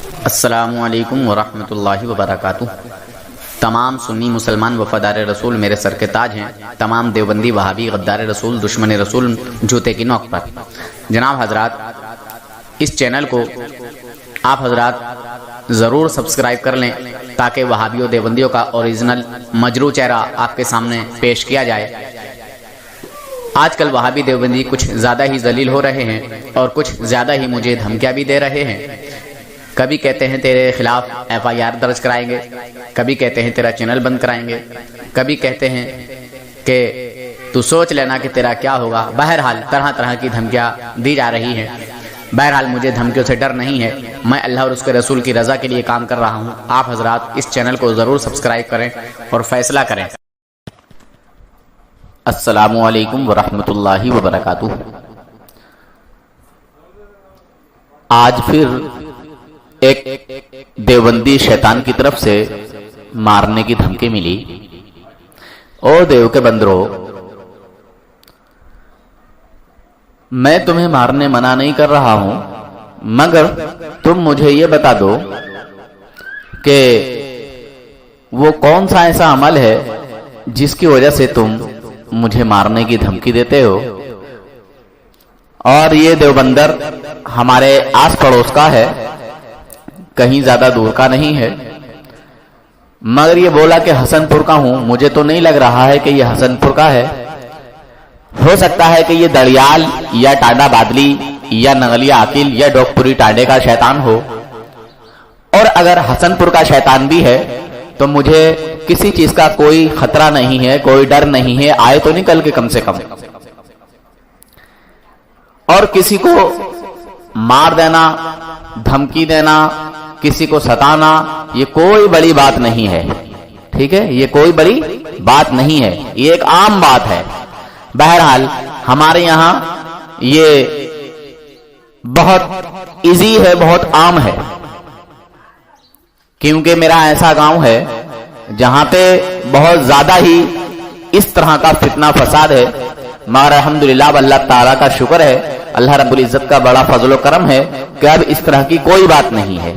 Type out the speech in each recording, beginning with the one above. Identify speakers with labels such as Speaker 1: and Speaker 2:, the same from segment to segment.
Speaker 1: السلام علیکم ورحمۃ اللہ وبرکاتہ۔ تمام سنی مسلمان وفادار رسول میرے سر کے تاج ہیں، تمام دیوبندی وہابی غدار رسول دشمن رسول جوتے کی نوک پر۔ جناب حضرات، اس چینل کو آپ حضرات ضرور سبسکرائب کر لیں تاکہ وہابیوں دیوبندیوں کا اوریجنل مجروح چہرہ آپ کے سامنے پیش کیا جائے۔ آج کل وہابی دیوبندی کچھ زیادہ ہی ذلیل ہو رہے ہیں اور کچھ زیادہ ہی مجھے دھمکیاں بھی دے رہے ہیں۔ کبھی کہتے ہیں تیرے خلاف FIR درج کرائیں گے، کبھی کہتے ہیں تیرا چینل بند کرائیں گے، کبھی کہتے ہیں کہ تو سوچ لینا کہ تیرا کیا ہوگا۔ بہرحال طرح طرح کی دھمکیاں دی جا رہی ہیں۔ بہرحال مجھے دھمکیوں سے ڈر نہیں ہے، میں اللہ اور اس کے رسول کی رضا کے لیے کام کر رہا ہوں۔ آپ حضرات اس چینل کو ضرور سبسکرائب کریں اور فیصلہ کریں۔ السلام علیکم ورحمۃ اللہ وبرکاتہ۔ آج پھر ایک دیوبندی شیطان کی طرف سے مارنے کی دھمکی ملی۔ او دیو کے بندرو، میں تمہیں مارنے منع نہیں کر رہا ہوں، مگر تم مجھے یہ بتا دو کہ وہ کون سا ایسا عمل ہے جس کی وجہ سے تم مجھے مارنے کی دھمکی دیتے ہو۔ اور یہ دیوبندر ہمارے آس پڑوس کا ہے، کہیں زیادہ دور کا نہیں ہے، مگر یہ بولا کہ حسن پور کا ہوں۔ مجھے تو نہیں لگ رہا ہے کہ یہ حسن پور کا ہے، ہو سکتا ہے کہ یہ دڑیال یا ٹانڈا بادلی یا نغلیا عاقل یا ڈوکپوری ٹانڈے کا شیطان ہو۔ اور اگر حسن پور کا شیطان بھی ہے تو مجھے کسی چیز کا کوئی خطرہ نہیں ہے، کوئی ڈر نہیں ہے، آئے تو نکل کے کم سے کم۔ اور کسی کو مار دینا، دھمکی دینا، کسی کو ستانا، یہ کوئی بڑی بات نہیں ہے، ٹھیک ہے؟ یہ کوئی بڑی بات نہیں ہے، یہ ایک عام بات ہے۔ بہرحال ہمارے یہاں یہ بہت ایزی ہے، بہت عام ہے، کیونکہ میرا ایسا گاؤں ہے جہاں پہ بہت زیادہ ہی اس طرح کا فتنہ فساد ہے، مگر الحمدللہ اللہ تعالیٰ کا شکر ہے، اللہ رب العزت کا بڑا فضل و کرم ہے کہ اب اس طرح کی کوئی بات نہیں ہے۔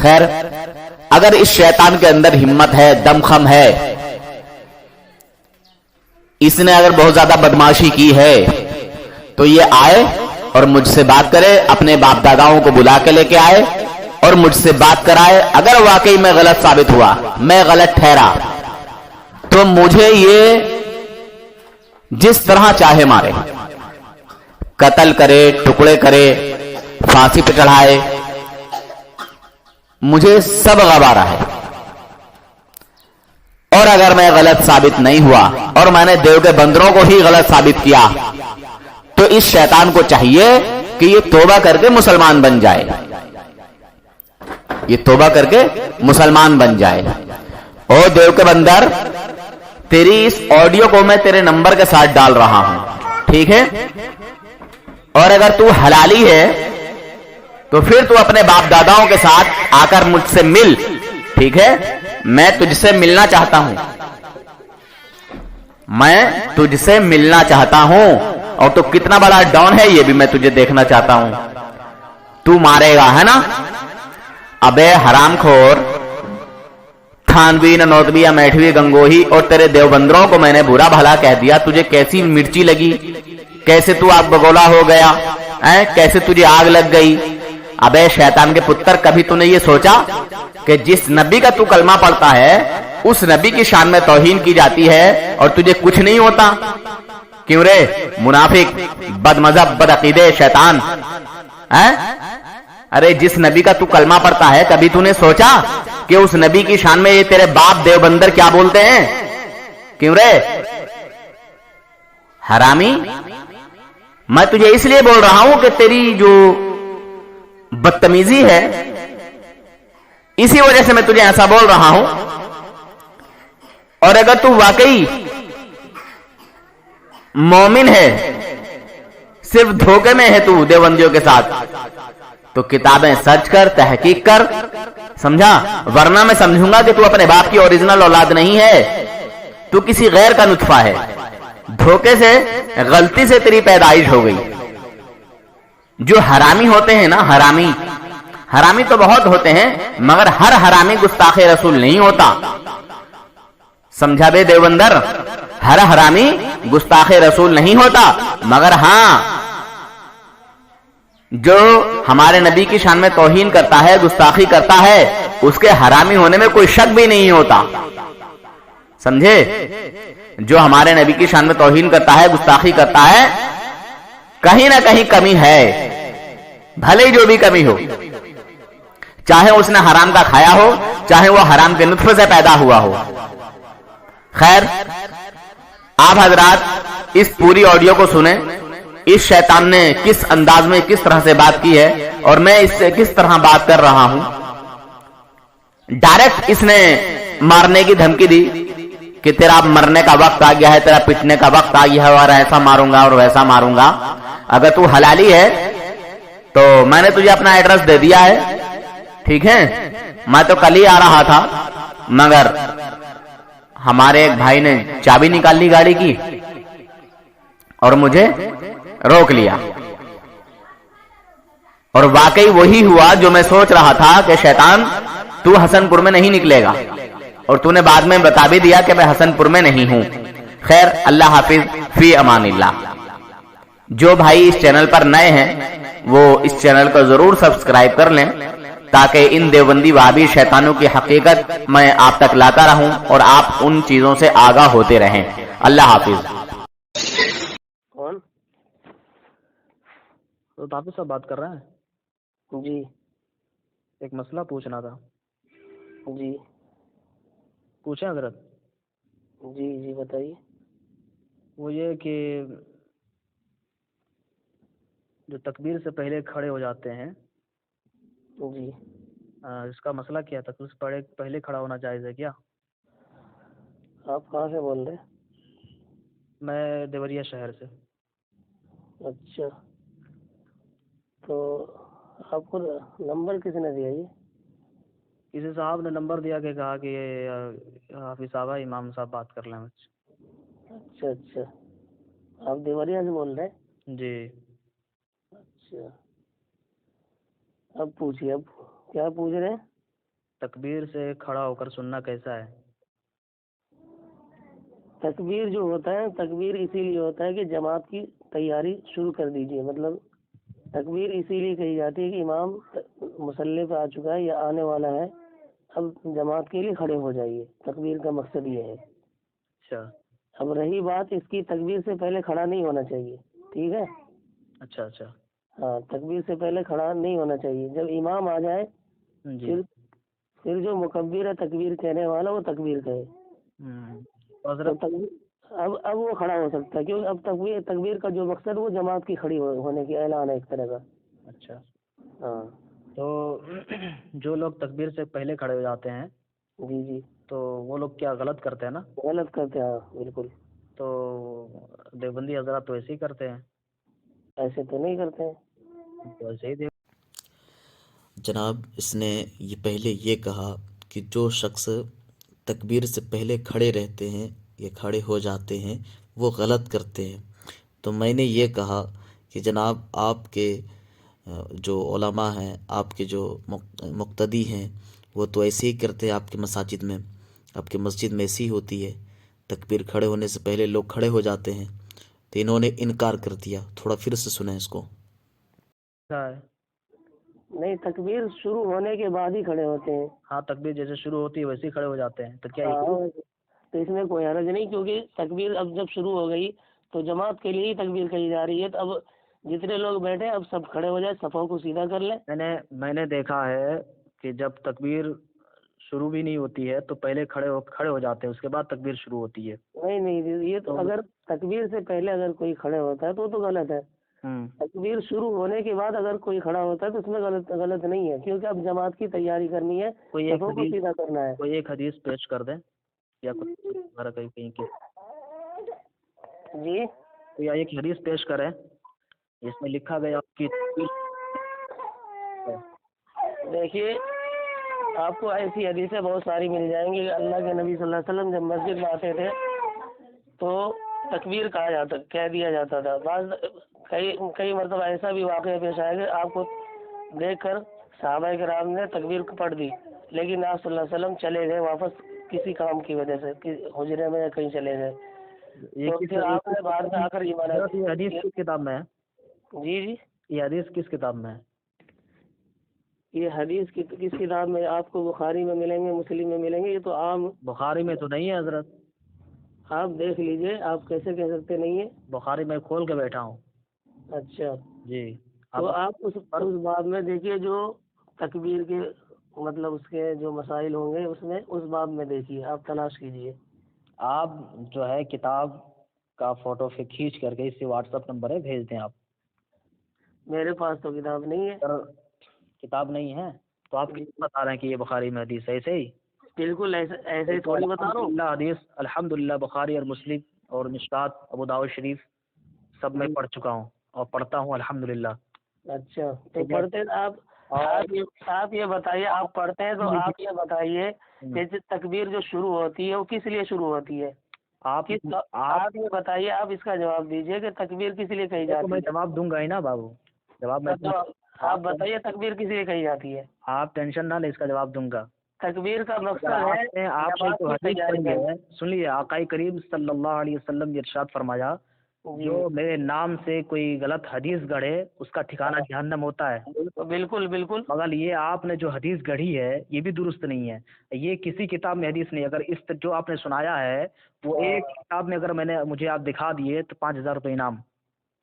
Speaker 1: خیر، اگر اس شیطان کے اندر ہمت ہے، دم خم ہے، اس نے اگر بہت زیادہ بدماشی کی ہے تو یہ آئے اور مجھ سے بات کرے، اپنے باپ داداؤں کو بلا کے لے کے آئے اور مجھ سے بات کرائے۔ اگر واقعی میں غلط ثابت ہوا، میں غلط ٹھہرا، تو مجھے یہ جس طرح چاہے مارے، قتل کرے، ٹکڑے کرے، پھانسی پہ چڑھائے، مجھے سب گوارا ہے۔ اور اگر میں غلط ثابت نہیں ہوا اور میں نے دیو کے بندروں کو ہی غلط ثابت کیا تو اس شیطان کو چاہیے کہ یہ توبہ کر کے مسلمان بن جائے، یہ توبہ کر کے مسلمان بن جائے۔ او دیو کے بندر، تیری اس آڈیو کو میں تیرے نمبر کے ساتھ ڈال رہا ہوں، ٹھیک ہے؟ اور اگر تو حلالی ہے تو پھر تو اپنے باپ داداؤں کے ساتھ آ کر مجھ سے مل، ٹھیک ہے؟ میں تجھ سے ملنا چاہتا ہوں، میں تجھ سے ملنا چاہتا ہوں، اور تو کتنا بڑا ڈان ہے یہ بھی میں تجھے دیکھنا چاہتا ہوں۔ تو مارے گا، ہے نا؟ ابے حرام خور، تھانوی، ننوتوی یا میٹھوی گنگوہی اور تیرے دیوبندروں کو میں نے برا بھلا کہہ دیا، تجھے کیسی مرچی لگی، کیسے تو آگ بگولا ہو گیا، کیسے تجھے آگ لگ گئی؟ ابے شیطان کے پتر، کبھی تو نے یہ سوچا کہ جس نبی کا تو کلمہ پڑھتا ہے اس نبی کی شان میں توہین کی جاتی ہے اور تجھے کچھ نہیں ہوتا؟ کیوں رے منافق، بد مذہب، بد عقیدے شیطان؟ ارے جس نبی کا تو کلمہ پڑھتا ہے، کبھی تو نے سوچا کہ اس نبی کی شان میں یہ تیرے باپ دیوبندر کیا بولتے ہیں؟ کیوں رے حرامی؟ میں تجھے اس لیے بول رہا ہوں کہ تیری جو بدتمیزی ہے، اسی وجہ سے میں تجھے ایسا بول رہا ہوں۔ اور اگر تو واقعی مومن ہے، صرف دھوکے میں ہے تو دیوبندیوں کے ساتھ، تو کتابیں سرچ کر، تحقیق کر، سمجھا؟ ورنہ میں سمجھوں گا کہ تو اپنے باپ کی اوریجنل اولاد نہیں ہے، تو کسی غیر کا نطفہ ہے، دھوکے سے، غلطی سے تیری پیدائش ہو گئی۔ جو حرامی ہوتے ہیں نا، حرامی، حرامی تو بہت ہوتے ہیں مگر ہر حرامی گستاخ رسول نہیں ہوتا. سمجھا بے دیوبندر؟ ہر حرامی گستاخ رسول نہیں ہوتا، مگر ہاں جو ہمارے نبی کی شان میں توہین کرتا ہے، گستاخی کرتا ہے، اس کے حرامی ہونے میں کوئی شک بھی نہیں ہوتا. سمجھے؟ جو ہمارے نبی کی شان میں توہین کرتا ہے، گستاخی کرتا ہے، کہیں نہ کہیں کمی ہے، بھلے جو بھی کمی ہو، چاہے اس نے حرام کا کھایا ہو، چاہے وہ حرام کے نطفے سے پیدا ہوا ہو. خیر، آپ حضرات اس پوری آڈیو کو سنیں. اس شیطان نے کس انداز میں کس طرح سے بات کی ہے اور میں اس سے کس طرح بات کر رہا ہوں. ڈائریکٹ اس نے مارنے کی دھمکی دی کہ تیرا مرنے کا وقت آ گیا ہے، تیرا پٹنے کا وقت آ گیا ہے، اور ایسا ماروں گا اور ویسا ماروں گا. اگر تو حلالی ہے تو میں نے تجھے اپنا ایڈریس دے دیا ہے، ٹھیک ہے؟ میں تو کل ہی آ رہا تھا، مگر ہمارے ایک بھائی نے چابی نکال لی گاڑی کی اور مجھے روک لیا. اور واقعی وہی ہوا جو میں سوچ رہا تھا کہ شیطان تو حسن پور میں نہیں نکلے گا، اور تو نے بعد میں بتا بھی دیا کہ میں حسن پور میں نہیں ہوں. خیر، اللہ حافظ، فی امان اللہ. جو بھائی اس چینل پر نئے ہیں وہ اس چینل کو ضرور سبسکرائب کر لیں تاکہ ان دیوبندی وہابی شیطانوں کی حقیقت میں آپ تک لاتا رہوں اور آپ ان چیزوں سے آگاہ ہوتے رہیں. اللہ حافظ.
Speaker 2: کون؟
Speaker 3: تو حافظ صاحب بات کر رہے ہیں؟
Speaker 2: جی
Speaker 3: ایک مسئلہ پوچھنا تھا.
Speaker 2: جی
Speaker 3: پوچھیں حضرت؟
Speaker 2: جی جی بتائیے.
Speaker 3: وہ یہ کہ جو تکبیر سے پہلے کھڑے ہو جاتے ہیں،
Speaker 2: جی
Speaker 3: اس کا مسئلہ کیا؟ تکبیر سے پہلے کھڑا ہونا جائز ہے کیا؟
Speaker 2: آپ کہاں سے بول رہے ہیں؟
Speaker 3: میں دیوریا شہر سے.
Speaker 2: اچھا، تو آپ کو نمبر کس نے دیا یہ؟
Speaker 3: کسی صاحب نے نمبر دیا کہ کہا کہ یہ حافظ صاحب امام صاحب بات کر لیں مجھ سے.
Speaker 2: اچھا اچھا، آپ دیوریا سے بول رہے ہیں؟
Speaker 3: جی.
Speaker 2: اچھا، اب پوچھیے، اب کیا پوچھ رہے ہیں؟
Speaker 3: تکبیر سے کھڑا ہو کر سننا کیسا ہے؟
Speaker 2: تکبیر جو ہوتا ہے، تکبیر اسی لیے ہوتا ہے کہ جماعت کی تیاری شروع کر دیجیے. مطلب تکبیر اسی لیے کہی جاتی ہے کہ امام مصلی پہ آ چکا ہے یا آنے والا ہے، اب جماعت کے لیے کھڑے ہو جائیے. تکبیر کا مقصد یہ ہے.
Speaker 3: اچھا.
Speaker 2: اب رہی بات اس کی، تکبیر سے پہلے کھڑا نہیں ہونا چاہیے، ٹھیک ہے؟
Speaker 3: اچھا اچھا.
Speaker 2: ہاں، تکبیر سے پہلے کھڑا نہیں ہونا چاہیے. جب امام آ جائے
Speaker 3: جی.
Speaker 2: پھر جو مکبر ہے، تکبیر کہنے والا، وہ تکبیر کہے.
Speaker 3: حضرت
Speaker 2: اب وہ کھڑا ہو سکتا ہے، کیونکہ اب تکبیر کا جو مقصد وہ جماعت کی کھڑی ہونے کی اعلان ہے ایک طرح کا.
Speaker 3: اچھا.
Speaker 2: ہاں.
Speaker 3: تو جو لوگ تکبیر سے پہلے کھڑے ہو جاتے ہیں
Speaker 2: جی جی،
Speaker 3: تو وہ لوگ کیا غلط کرتے ہیں نا؟
Speaker 2: غلط کرتے ہیں، ہاں بالکل.
Speaker 3: تو دیوبندی حضرات تو ایسے ہی کرتے ہیں.
Speaker 2: ایسے تو نہیں کرتے ہیں.
Speaker 3: تو ایسے ہی
Speaker 4: جناب، اس نے یہ پہلے یہ کہا کہ جو شخص تکبیر سے پہلے کھڑے رہتے ہیں یا کھڑے ہو جاتے ہیں وہ غلط کرتے ہیں. تو میں نے یہ کہا کہ جناب، آپ کے جو علماء ہیں، آپ کے جو مقتدی ہیں، وہ تو ایسے ہی کرتے ہیں. آپ کے مساجد میں، آپ کے مسجد میں ایسی ہوتی ہے، تکبیر کھڑے ہونے سے پہلے لوگ کھڑے ہو جاتے ہیں. تو انہوں نے انکار کر دیا. تھوڑا پھر سے سنیں اس کو.
Speaker 2: نہیں، تکبیر شروع ہونے کے بعد ہی کھڑے ہوتے ہیں.
Speaker 3: ہاں، تکبیر جیسے شروع ہوتی ہے ویسے ہی کھڑے ہو جاتے ہیں. تو کیا
Speaker 2: تو اس میں کوئی حرج نہیں، کیونکہ تکبیر اب جب شروع ہو گئی تو جماعت کے لیے ہی تکبیر کہی جا رہی ہے. تو اب جتنے لوگ بیٹھے اب سب کھڑے ہو جائے، صفوں کو سیدھا کر لیں.
Speaker 3: میں نے دیکھا ہے کہ جب تکبیر شروع بھی نہیں ہوتی ہے تو پہلے کھڑے ہو جاتے ہیں، اس کے بعد تکبیر شروع ہوتی ہے.
Speaker 2: نہیں، یہ تو اگر تکبیر سے پہلے اگر کوئی کھڑے ہوتا ہے تو غلط ہے. تکبیر شروع ہونے کے بعد اگر کوئی کھڑا ہوتا ہے تو اس میں غلط نہیں ہے، کیونکہ اب جماعت کی تیاری کرنی ہے، صفوں کو سیدھا کرنا ہے.
Speaker 3: کوئی ایک حدیث پیش کر دیں یا کہیں کی
Speaker 2: جی،
Speaker 3: یا ایک حدیث پیش کریں جس میں لکھا گیا کہ
Speaker 2: دیکھیے، آپ کو ایسی حدیثیں بہت ساری مل جائیں گی. اللہ کے نبی صلی اللہ علیہ وسلم جب مسجد میں آتے تھے تو تکبیر کہہ دیا جاتا تھا. کئی مرتبہ ایسا بھی واقعہ پیش آئے کہ آپ کو دیکھ کر صحابہ کرام نے تکبیر کو پڑھ دی، لیکن آپ صلی اللہ علیہ وسلم چلے گئے واپس کسی کام کی وجہ سے، حجرے میں کہیں چلے گئے، تو پھر آپ نے بعد میں آ کر یہ مانا.
Speaker 3: یہ حدیث کس کتاب میں ہے؟
Speaker 2: جی جی،
Speaker 3: یہ حدیث کس کتاب میں ہے؟
Speaker 2: یہ حدیث کس کتاب میں؟ آپ کو بخاری میں ملیں گے، مسلم میں ملیں گے، یہ تو عام.
Speaker 3: بخاری میں تو نہیں ہے حضرت.
Speaker 2: آپ دیکھ لیجئے، آپ کیسے کہہ سکتے نہیں ہے؟
Speaker 3: بخاری میں کھول کے بیٹھا ہوں.
Speaker 2: اچھا،
Speaker 3: جی.
Speaker 2: تو آپ اس باب میں دیکھیے جو تکبیر کے مطلب اس کے جو مسائل ہوں گے اس باب میں دیکھیے، آپ تلاش کیجئے.
Speaker 3: آپ جو ہے کتاب کا فوٹو کھینچ کر کے اسی واٹس ایپ نمبر ہے بھیج دیں آپ.
Speaker 2: میرے پاس تو کتاب نہیں ہے.
Speaker 3: سر کتاب نہیں ہے تو آپ کس بتا رہے ہیں کہ یہ بخاری میں حدیث ہے؟ ایسے ہی
Speaker 2: بالکل ایسے ہی تھوڑی بتا رہا ہوں.
Speaker 3: حدیث الحمدللہ بخاری اور مسلم اور مشکات ابو داؤد شریف سب میں پڑھ چکا ہوں اور پڑھتا ہوں الحمدللہ.
Speaker 2: اچھا، تو پڑھتے آپ یہ بتائیے، آپ پڑھتے ہیں تو آپ یہ بتائیے کہ تکبیر جو شروع ہوتی ہے وہ کس لیے شروع ہوتی ہے؟ آپ یہ بتائیے، آپ اس کا جواب دیجئے کہ تکبیر کس لیے کہی جاتی ہے؟
Speaker 3: میں جواب دوں گا ہی نا بابو. جواب میں
Speaker 2: آپ بتائیے تکبیر کس لیے کہی جاتی ہے؟
Speaker 3: آپ ٹینشن نہ لیں، اس کا جواب دوں گا.
Speaker 2: تکبیر کا مقصد ہے
Speaker 3: آپ نے جو حدیث پڑھی ہے سن لیے، آقا کریم صلی اللہ علیہ وسلم نے ارشاد فرمایا جو میرے نام سے کوئی غلط حدیث گڑھے اس کا ٹھکانہ جہنم ہوتا ہے.
Speaker 2: بالکل بالکل.
Speaker 3: مگر یہ آپ نے جو حدیث گڑھی ہے یہ بھی درست نہیں ہے. یہ کسی کتاب میں حدیث نہیں. اگر اس جو آپ نے سنایا ہے وہ ایک کتاب میں اگر مجھے آپ دکھا دیے تو 5,000 روپے انعام.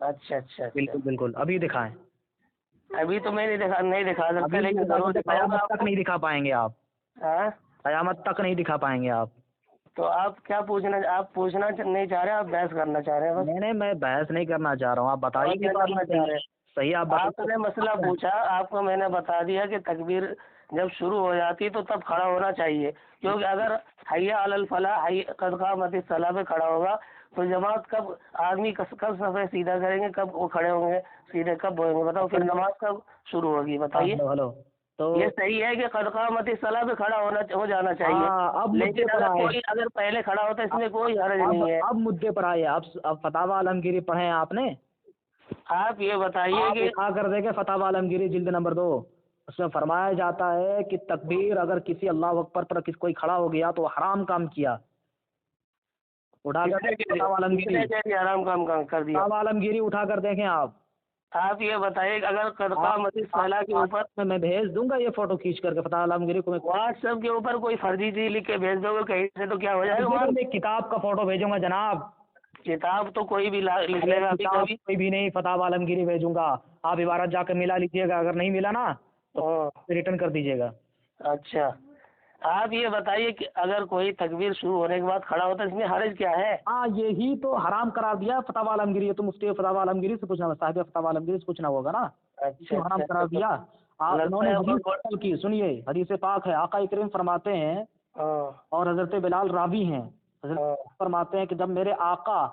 Speaker 2: اچھا اچھا،
Speaker 3: بالکل بالکل. ابھی دکھائیں.
Speaker 2: ابھی تو میں نہیں دکھا سکتا، لیکن
Speaker 3: قیامت تک نہیں دکھا پائیں گے آپ. قیامت تک نہیں دکھا پائیں گے آپ.
Speaker 2: تو آپ کیا پوچھنا نہیں چاہ رہے، آپ بحث کرنا چاہ رہے ہیں؟
Speaker 3: نہیں میں بحث نہیں کرنا چاہ رہا ہوں. آپ بتائیے. صحیح. آپ
Speaker 2: نے مسئلہ پوچھا، آپ کو میں نے بتا دیا کہ تکبیر جب شروع ہو جاتی تو تب کھڑا ہونا چاہیے، کیونکہ اگر حی علی الفلاح قد قامت الصلاۃ پہ کھڑا ہوگا تو جماعت کب آدمی کب صفحے سیدھا کریں گے، کب وہ کھڑے ہوں گے سیدھے، کب ہوئیں گے بتاؤ، پھر نماز کب شروع ہوگی بتائیے.
Speaker 3: ہلو تو
Speaker 2: یہ صحیح ہے کہ قد قامت الصلاۃ پہ کھڑا ہو جانا چاہیے، لیکن اگر پہلے کھڑا ہوتا اس میں کوئی حرج نہیں ہے.
Speaker 3: اب مدعے پر آئے. اب فتاوی عالمگیری پڑھے آپ نے؟
Speaker 2: آپ یہ بتائیے کہ
Speaker 3: کر دے گے فتاوی عالمگیری جلد نمبر 2، اس میں فرمایا جاتا ہے کہ تکبیر اگر کسی اللہ اکبر پر کوئی کھڑا ہو گیا تو حرام کام کیا. اٹھا کر فتاوی عالمگیری
Speaker 2: حرام کام کر دیا.
Speaker 3: فتاوی عالمگیری اٹھا کر دیکھیں آپ.
Speaker 2: آپ یہ بتائیے کہ اگر قد قامت الصلاۃ کے اوپر
Speaker 3: میں بھیج دوں گا یہ فوٹو کھینچ کر کے فتاوی عالمگیری کو.
Speaker 2: واٹس ایپ کے اوپر کوئی فرضی چیز لکھ کے بھیج دو گے کہیں سے تو کیا ہو جائے گا؟
Speaker 3: میں کتاب کا فوٹو بھیجوں گا جناب.
Speaker 2: کتاب تو کوئی بھی لکھ لے گا.
Speaker 3: کوئی بھی نہیں، فتاوی عالمگیری بھیجوں گا. آپ عبارت جا کے ملا لیجیے گا، اگر نہیں ملا نا تو ریٹرن کر دیجیے گا.
Speaker 2: اچھا، آپ یہ بتائیے کہ اگر کوئی تکبیر شروع ہونے کے بعد کھڑا ہوتا ہے اس میں حرج کیا ہے؟
Speaker 3: یہی تو حرام قرار دیا فتاوی عالمگیری. تو مفتی فتاوی عالمگیری سے پوچھنا، صاحب فتاوی عالمگیری سے پوچھنا ہوگا نا.
Speaker 2: اچھا،
Speaker 3: حرام قرار دیا. انہوں نے حدیث کی سنیے، حدیث پاک ہے. آقا کریم فرماتے ہیں اور حضرت بلال راوی ہیں، حضرت فرماتے ہیں کہ جب میرے آقا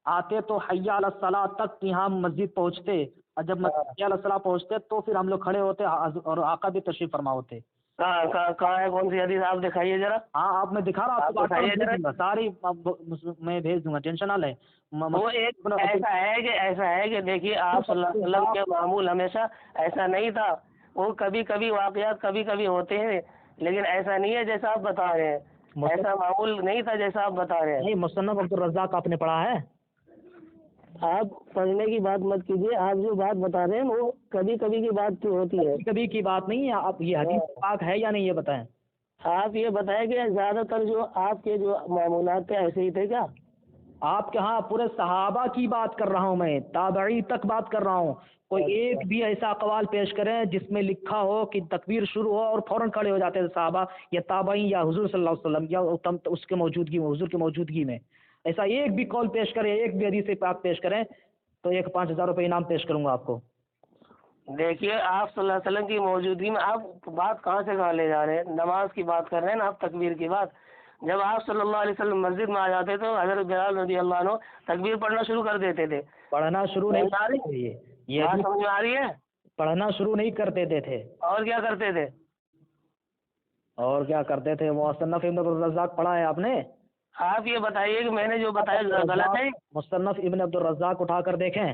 Speaker 3: آتے تو حی علی الصلاۃ تک یہاں مسجد پہنچتے، اور جب حی علی الصلاۃ پہنچتے تو پھر ہم لوگ کھڑے ہوتے اور آقا بھی تشریف فرما ہوتے.
Speaker 2: کہاں ہے، کون سی حدیث؟ آپ دکھائیے ذرا.
Speaker 3: آپ میں دکھا رہا ہوں، ساری میں بھیج دوں گا، ٹینشن نہ لیں.
Speaker 2: وہ ایسا ہے کہ دیکھیے آپ صلی اللہ علیہ وسلم کے معمول ہمیشہ ایسا نہیں تھا. وہ کبھی کبھی واقعات کبھی کبھی ہوتے ہیں، لیکن ایسا نہیں ہے جیسا آپ بتا رہے ہیں. ایسا معمول نہیں تھا جیسا آپ بتا رہے ہیں.
Speaker 3: نہیں، مصنف عبدالرزاق آپ نے پڑھا ہے؟
Speaker 2: آپ پڑھنے کی بات مت کیجیے. آپ جو بات بتا رہے ہیں وہ کبھی کبھی کی بات ہوتی ہے،
Speaker 3: کبھی کی بات نہیں ہے. آپ یہ حدیث پاک ہے یا نہیں یہ بتائیں.
Speaker 2: آپ یہ بتائیں کہ زیادہ تر جو آپ کے جو معمولات تھے ایسے ہی تھے کیا؟
Speaker 3: آپ کے ہاں پورے صحابہ کی بات کر رہا ہوں میں، تابعی تک بات کر رہا ہوں. کوئی ایک بھی ایسا اقوال پیش کریں جس میں لکھا ہو کہ تکبیر شروع ہو اور فوراً کھڑے ہو جاتے ہیں صحابہ یا تابعین یا حضور صلی اللہ علیہ وسلم یا اس کے موجودگی میں، حضور کی موجودگی میں. ایسا ایک بھی قول پیش کریں، ایک بھی حدیث پاک پیش کریں تو 5,000 روپے انعام پیش کروں گا آپ کو.
Speaker 2: دیکھیے آپ صلی اللہ علیہ وسلم کی موجودگی میں آپ بات کہاں سے کہاں لے جا رہے ہیں؟ نماز کی بات کر رہے ہیں نا آپ، تکبیر کی بات. جب آپ صلی اللہ علیہ وسلم مسجد میں آ جاتے تو حضرت بلال رضی اللہ عنہ تکبیر پڑھنا شروع کر دیتے تھے.
Speaker 3: پڑھنا شروع نہیں کرتے، یہ
Speaker 2: سمجھ میں آ رہی ہے؟
Speaker 3: پڑھنا شروع نہیں کرتے تھے.
Speaker 2: اور کیا کرتے تھے؟
Speaker 3: مصنف ابن عبدالرزاق پڑھا ہے آپ نے؟
Speaker 2: آپ یہ بتائیے کہ میں نے جو بتایا غلط ہے؟
Speaker 3: مصنف ابن عبدالرزاق اٹھا کر دیکھیں.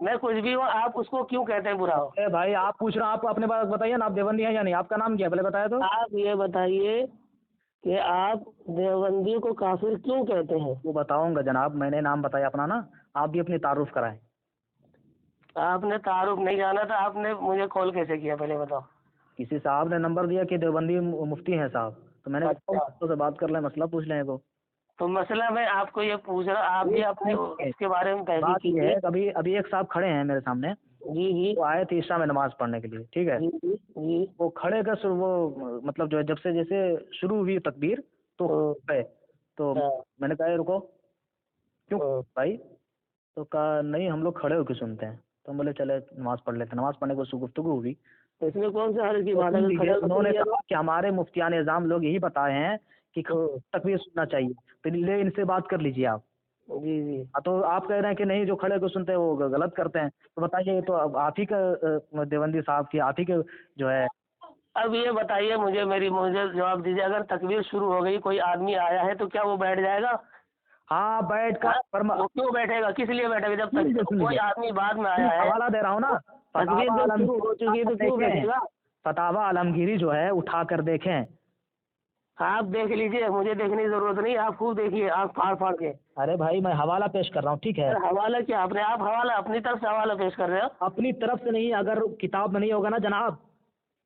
Speaker 2: میں کچھ بھی ہوں، آپ اس کو کیوں کہتے ہیں برا ہو؟
Speaker 3: اے بھائی آپ پوچھ رہے ہیں، آپ اپنے بات بتائیے نا، آپ دیوبندی ہیں یا نہیں؟ آپ کا نام کیا ہے پہلے بتایا تو؟
Speaker 2: آپ یہ بتائیے کہ آپ دیوبندی کو کافر کیوں کہتے ہیں؟
Speaker 3: وہ بتاؤں گا جناب، میں نے نام بتایا اپنا نا، آپ بھی اپنی تعارف کرائیں۔
Speaker 2: آپ نے تعارف نہیں جانا تھا، آپ نے مجھے کال کیسے کیا پہلے بتاؤ؟
Speaker 3: کسی صاحب نے نمبر دیا کہ دیوبندی مفتی ہیں صاحب، تو میں نے
Speaker 2: اچھا۔
Speaker 3: کہا سے بات کر لیں، مسئلہ پوچھ لیں کو۔
Speaker 2: تو مسئلہ میں آپ کو یہ پوچھ رہا، آپ بھی اپنے اس کے بارے میں تحقیق
Speaker 3: بات یہ
Speaker 2: کیجیے۔
Speaker 3: ہے، ابھی ایک صاحب کھڑے ہیں میرے سامنے،
Speaker 2: جی جی
Speaker 3: وہ آئے تھے عشاء میں نماز پڑھنے کے لیے، ٹھیک ہے؟
Speaker 2: جی جی جی۔
Speaker 3: وہ کھڑے کا وہ مطلب جو ہے جب سے جیسے شروع ہوئی تکبیر تو کھڑے، تو میں نے کہا "اے رکو"، کیوں بھائی؟ تو کہا نہیں ہم لوگ کھڑے ہو کے سنتے ہیں، تو ہم بولے چلے نماز پڑھ لیتے، نماز پڑھنے کو گفتگو ہوئی۔
Speaker 2: اس میں کون سے حرج کی بات ہے؟
Speaker 3: انہوں نے کہا کہ ہمارے مفتیان نظام لوگ یہی بتائے ہیں کہ تکبیر سننا چاہیے، تو لے ان سے بات کر لیجیے آپ۔
Speaker 2: جی جی۔
Speaker 3: تو آپ کہہ رہے ہیں کہ نہیں جو کھڑے کو سنتے ہیں وہ غلط کرتے ہیں، تو بتائیے یہ تو اب آپ ہی کا دیوبندی صاحب کی، آپ ہی کے جو ہے۔
Speaker 2: اب یہ بتائیے مجھے جواب دیجیے، اگر تکبیر شروع ہو گئی، کوئی آدمی آیا ہے تو کیا وہ بیٹھ جائے گا؟
Speaker 3: ہاں بیٹھ کر
Speaker 2: وہ کیوں بیٹھے گا؟ کس لیے بیٹھے گا؟ جب تک کوئی آدمی بعد میں آیا ہے،
Speaker 3: حوالہ دے رہا ہوں نا،
Speaker 2: تکبیر جب شروع ہو چکی ہے تو کیوں بیٹھے گا؟
Speaker 3: فتاوی عالمگیری جو ہے اٹھا کر دیکھیں۔
Speaker 2: آپ دیکھ لیجیے، مجھے دیکھنے کی ضرورت نہیں، آپ خوب دیکھیے، آپ پھاڑ پھاڑ کے۔
Speaker 3: ارے بھائی میں حوالہ پیش کر رہا ہوں، ٹھیک ہے؟
Speaker 2: حوالہ کیا؟ آپ حوالہ اپنی طرف سے حوالہ پیش کر رہے ہو؟
Speaker 3: اپنی طرف سے نہیں، اگر کتاب میں نہیں ہوگا نا جناب،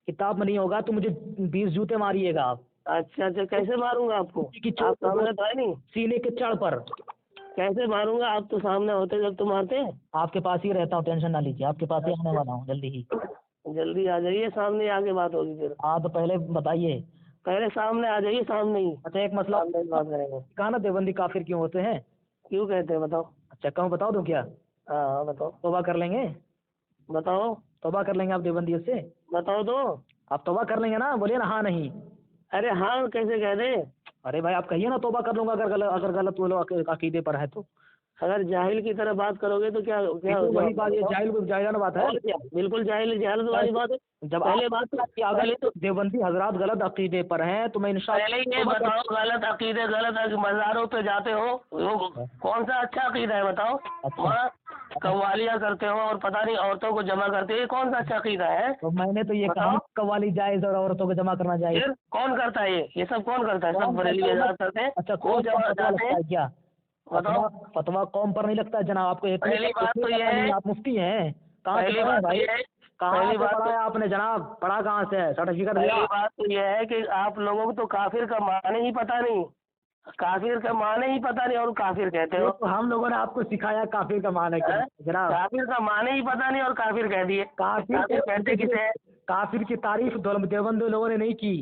Speaker 3: کتاب میں نہیں ہوگا تو مجھے 20 جوتے ماریے گا آپ۔
Speaker 2: اچھا اچھا، کیسے ماروں گا آپ کو؟ آپ سامنے تو ہے نہیں۔
Speaker 3: سینے کے چڑھ پر
Speaker 2: کیسے ماروں گا؟ آپ تو سامنے ہوتے جب تو مارتے ہیں۔
Speaker 3: آپ کے پاس ہی رہتا ہوں، ٹینشن نہ لیجیے، آپ کے پاس ہی آنے والا ہوں جلدی ہی۔
Speaker 2: جلدی آ جائیے، سامنے آگے بات ہوگی پھر۔
Speaker 3: ہاں تو پہلے بتائیے،
Speaker 2: پہلے سامنے آ جائیے، سامنے ہی
Speaker 3: اچھا ایک مسئلہ
Speaker 2: بات کریں گے۔
Speaker 3: کہا نا دیوبندی کافر کیوں ہوتے ہیں؟
Speaker 2: کیوں کہتے ہیں بتاؤ؟
Speaker 3: اچھا کہوں بتا دوں کیا؟
Speaker 2: ہاں بتاؤ۔
Speaker 3: توبہ کر لیں گے؟
Speaker 2: بتاؤ۔
Speaker 3: توبہ کر لیں گے آپ دیوبندیوں سے؟
Speaker 2: بتاؤ تو۔
Speaker 3: آپ توبہ کر لیں گے نا؟ بولیے نا ہاں نہیں۔
Speaker 2: ارے ہاں کیسے کہہ دیں؟
Speaker 3: ارے بھائی آپ کہیے نا توبہ کر لوں گا، اگر غلط وہ لوگ عقیدے پر ہے تو۔
Speaker 2: اگر جاہل کی طرح بات کرو گے تو کیا
Speaker 3: وہی بات، یہ جاہلانہ بات ہے،
Speaker 2: بالکل جہالت والی بات ہے۔
Speaker 3: جب
Speaker 2: پہلے بات
Speaker 3: اگر دیوبندی حضرات غلط عقیدے پر ہیں تو میں انشاءاللہ
Speaker 2: پہلے یہ بتاؤ، غلط عقیدے غلط مزاروں پہ جاتے ہو، وہ کون سا اچھا عقیدہ ہے بتاؤ؟ وہاں قوالیاں کرتے ہو اور پتہ نہیں عورتوں کو جمع کرتے ہو، یہ کون سا اچھا عقیدہ ہے؟
Speaker 3: تو میں نے تو یہ کہا قوالی جائز اور عورتوں کو جمع کرنا جائز۔
Speaker 2: پھر کون کرتا ہے یہ سب کون کرتا ہے؟ سب بریلوی حضرات کرتے ہیں۔
Speaker 3: اچھا کون
Speaker 2: جمع کرتے ہیں
Speaker 3: کیا فتویٰ قوم پر نہیں لگتا ہے جناب آپ کو؟
Speaker 2: پہلی بات تو یہ ہے،
Speaker 3: آپ مفتی ہیں، کہاں سے پڑھا ہے بھائی؟ کہاں سے پڑھا ہے آپ نے جناب؟ پڑھا کہاں سے ہے؟ سرٹیفکیٹ دیا؟
Speaker 2: پہلی بات تو یہ ہے کہ آپ لوگوں کو تو کافر کا معنی ہی پتہ نہیں، کافر کا معنی ہی پتہ نہیں اور کافر کہتے ہو۔
Speaker 3: ہم لوگوں نے آپ کو سکھایا کافر کا معنی کیا جناب؟
Speaker 2: کافر کا معنی ہی پتہ نہیں اور کافر کہہ دیے۔ کافر کہتے کسے ہیں؟
Speaker 3: کافر کی تعریف دیوبند لوگوں نے نہیں کی،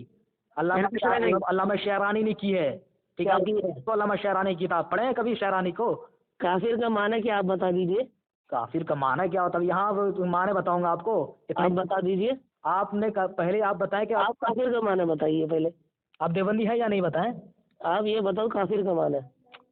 Speaker 3: علامہ شعرانی نے کی ہے، ٹھیک ہے؟ علامہ شعرانی کی کتاب پڑھے کبھی شعرانی کو؟
Speaker 2: کافر کا معنی کیا آپ بتا دیجیے؟
Speaker 3: کافر کا معنی کیا ہوتا ہے یہاں معنی بتاؤں گا آپ کو،
Speaker 2: آپ بتا دیجیے۔
Speaker 3: آپ نے پہلے آپ بتائیں کہ
Speaker 2: آپ کافر کا معنی بتائیے پہلے۔
Speaker 3: آپ دیوبندی ہے یا نہیں بتائیں؟
Speaker 2: آپ یہ بتاؤ کافر کا معنی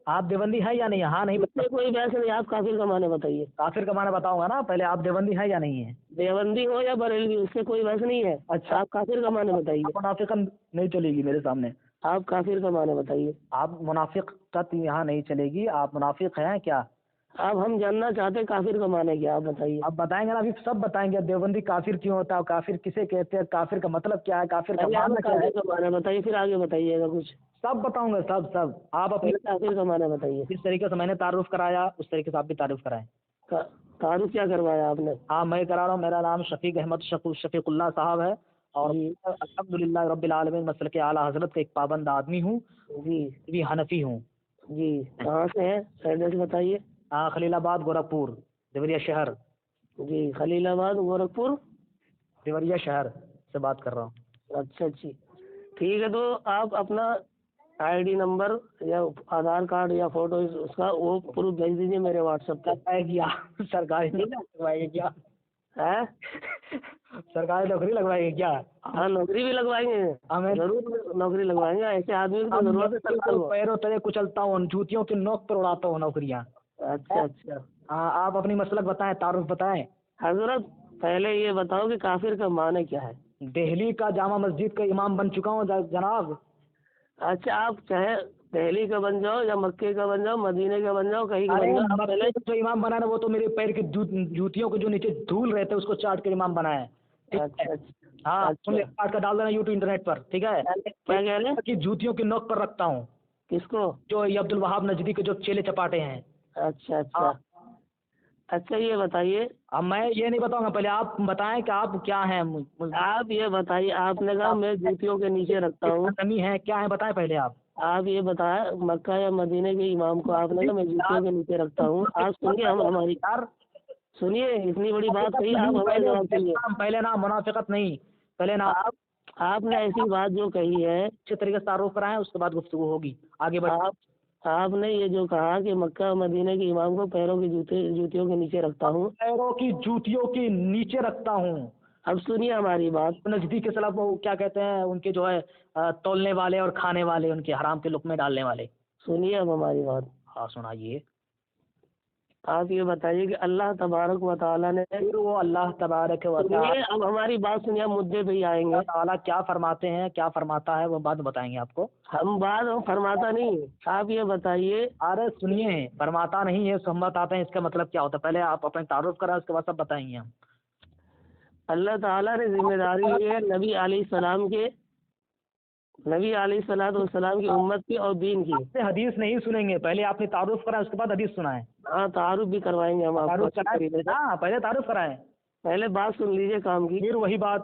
Speaker 3: آپ دیوبندی ہے یا نہیں؟ ہاں نہیں
Speaker 2: اس سے کوئی بحث نہیں، آپ کافر کا معنی بتائیے۔
Speaker 3: کافر کا معنی بتاؤں گا نا، پہلے آپ دیوبندی ہے یا نہیں ہے؟
Speaker 2: دیوبندی ہو یا بریلوی اس سے کوئی بحث نہیں ہے۔ اچھا آپ کافر کا معنی بتائیے۔
Speaker 3: منافقت نہیں چلے گی میرے سامنے،
Speaker 2: آپ کافر کا معنی بتائیے۔
Speaker 3: آپ منافقت یہاں نہیں چلے گی، آپ منافق ہیں کیا؟
Speaker 2: اب ہم جاننا چاہتے ہیں کافر کا معنی کیا، آپ بتائیے۔
Speaker 3: آپ بتائیں گے نا، ابھی سب بتائیں گے، دیوبندی کافر کیوں ہوتا ہے، کافر کسے کہتے ہیں، کافر کا مطلب کیا ہے، کافر کا معنی کیا ہے،
Speaker 2: کافر کا معنی بتائیے، پھر آگے بتائیے گا کچھ۔
Speaker 3: سب بتاؤں گا، سب آپ اپنے
Speaker 2: کافر کا معنی بتائیے۔
Speaker 3: جس طریقے سے میں نے تعارف کرایا اس طریقے سے آپ بھی تعارف کرائیں۔
Speaker 2: تعارف کیا کروایا آپ نے؟
Speaker 3: ہاں میں کرا رہا ہوں، میرا نام شفیق احمد شفیق اللہ صاحب ہے، اور الحمدللہ رب العالمین مسلک اعلیٰ حضرت کا ایک پابند آدمی ہوں، بھی حنفی ہوں
Speaker 2: جی۔ کہاں سے ہیں؟ ایڈریس بتائیے۔
Speaker 3: ہاں خلیل آباد گورکھپور دیوریا شہر۔
Speaker 2: جی خلیل آباد گورکھپور
Speaker 3: دیوریا شہر سے بات کر رہا ہوں۔
Speaker 2: اچھا جی ٹھیک ہے، تو آپ اپنا آئی ڈی نمبر یا آدھار کارڈ یا فوٹو اس کا وہ پروف بھیج دیجیے میرے واٹس ایپ پہ۔
Speaker 3: سرکاری لگوائے گے کیا؟
Speaker 2: ہے
Speaker 3: سرکاری نوکری لگوائے گے کیا؟
Speaker 2: ہاں نوکری بھی لگوائیں گے،
Speaker 3: ہمیں
Speaker 2: ضرور نوکری لگوائیں گے، ایسے آدمی کو ضرورت ہے سرکار کو۔
Speaker 3: پیروں تلے کچلتا ہوں، جوتیوں کی نوک پر اڑاتا ہوں نوکریاں۔
Speaker 2: اچھا اچھا
Speaker 3: ہاں آپ اپنی مسلک بتائیں، تعارف بتائیں۔
Speaker 2: حضرت پہلے یہ بتاؤ کہ کافر کا معنی کیا ہے؟
Speaker 3: دہلی کا جامع مسجد کا امام بن چکا ہوں جناب۔
Speaker 2: اچھا آپ چاہے دہلی کا بن جاؤ یا مکے کا بن جاؤ، مدینے کا بن جاؤ، کہیں کا
Speaker 3: ارے
Speaker 2: بن جاؤ، آپ
Speaker 3: مکے
Speaker 2: پہلے
Speaker 3: کا جو امام بنا ہے وہ تو میرے پیر کے جوتیوں کے جو نیچے دھول رہتے ہیں اس کو چاٹ کے امام بنا ہے، ٹھیک ہے؟
Speaker 2: اچھا اچھا
Speaker 3: ہاں
Speaker 2: اچھا،
Speaker 3: سن لے، کاٹ کر ڈال دینا یوٹیوب انٹرنیٹ پر، ٹھیک ہے؟
Speaker 2: کیا کہہ رہے ہیں؟
Speaker 3: کہ جوتیوں کی نوک پر رکھتا ہوں،
Speaker 2: کس کو؟
Speaker 3: جو یہ عبد الوہاب نجدی کے جو چیلے چپاٹے ہیں۔
Speaker 2: اچھا اچھا
Speaker 3: ہاں
Speaker 2: اچھا، یہ بتائیے،
Speaker 3: اب میں یہ نہیں بتاؤں گا، پہلے آپ بتائیں کہ آپ کیا ہیں،
Speaker 2: آپ یہ بتائیے، آپ نے کہا میں جوتیوں کے نیچے رکھتا ہوں،
Speaker 3: نمی ہے کیا ہے بتائیں پہلے آپ۔
Speaker 2: آپ یہ بتائیں مکہ یا مدینے کے امام کو آپ نے کہا میں جوتیوں کے نیچے رکھتا ہوں، آپ سنیے، ہم ہماری
Speaker 3: یار
Speaker 2: سنیے، اتنی بڑی بات کہی، آپ ہمارا جواب سنیے۔
Speaker 3: پہلے نام منافقت نہیں، پہلے نام
Speaker 2: آپ نے ایسی بات جو کہی ہے،
Speaker 3: اچھے طریقے سے تعارف کرائیں، اس کے بعد گفتگو ہوگی آگے بڑھ۔
Speaker 2: آپ نے یہ جو کہا کہ مکہ اور مدینے کے امام کو پیروں کی جوتیوں کے نیچے رکھتا ہوں،
Speaker 3: پیروں کی جوتیوں کے نیچے رکھتا ہوں۔
Speaker 2: اب سنیے ہماری بات،
Speaker 3: نزدیک کے خلاف وہ کیا کہتے ہیں ان کے جو ہے تولنے والے اور کھانے والے، ان کے حرام کے لقمے ڈالنے والے۔
Speaker 2: سنیے اب ہماری بات،
Speaker 3: ہاں سنائیے۔
Speaker 2: آپ یہ بتائیے کہ اللہ تبارک و تعالیٰ نے،
Speaker 3: پھر وہ اللہ تبارک و
Speaker 2: سنیے
Speaker 3: تعالیٰ
Speaker 2: اب ہماری بات سنیے، ہم مدعے پہ ہی آئیں گے،
Speaker 3: تعالیٰ کیا فرماتے ہیں، کیا فرماتا ہے، وہ بعد میں بتائیں گے آپ کو۔
Speaker 2: ہم بات فرماتا نہیں، آپ یہ بتائیے،
Speaker 3: ارے سنیے، فرماتا نہیں ہے، ہم بتاتے ہیں اس کا مطلب کیا ہوتا ہے، پہلے آپ اپنے تعارف کریں، اس کے بعد سب بتائیں گے ہم۔
Speaker 2: اللہ تعالیٰ نے ذمہ داری لی ہے نبی علیہ السلام کی امت کی اور دین کی۔
Speaker 3: سے حدیث نہیں سنیں گے، پہلے آپ نے تعارف کرائیں، اس کے بعد حدیث سنائیں۔
Speaker 2: ہاں تعارف بھی کروائیں گے ہم آپ کو
Speaker 3: تعارف
Speaker 2: اچھی طریقے سے۔
Speaker 3: کرائیں، ہاں پہلے تعارف کرائیں،
Speaker 2: پہلے بات سن لیجیے کام کی،
Speaker 3: پھر وہی بات۔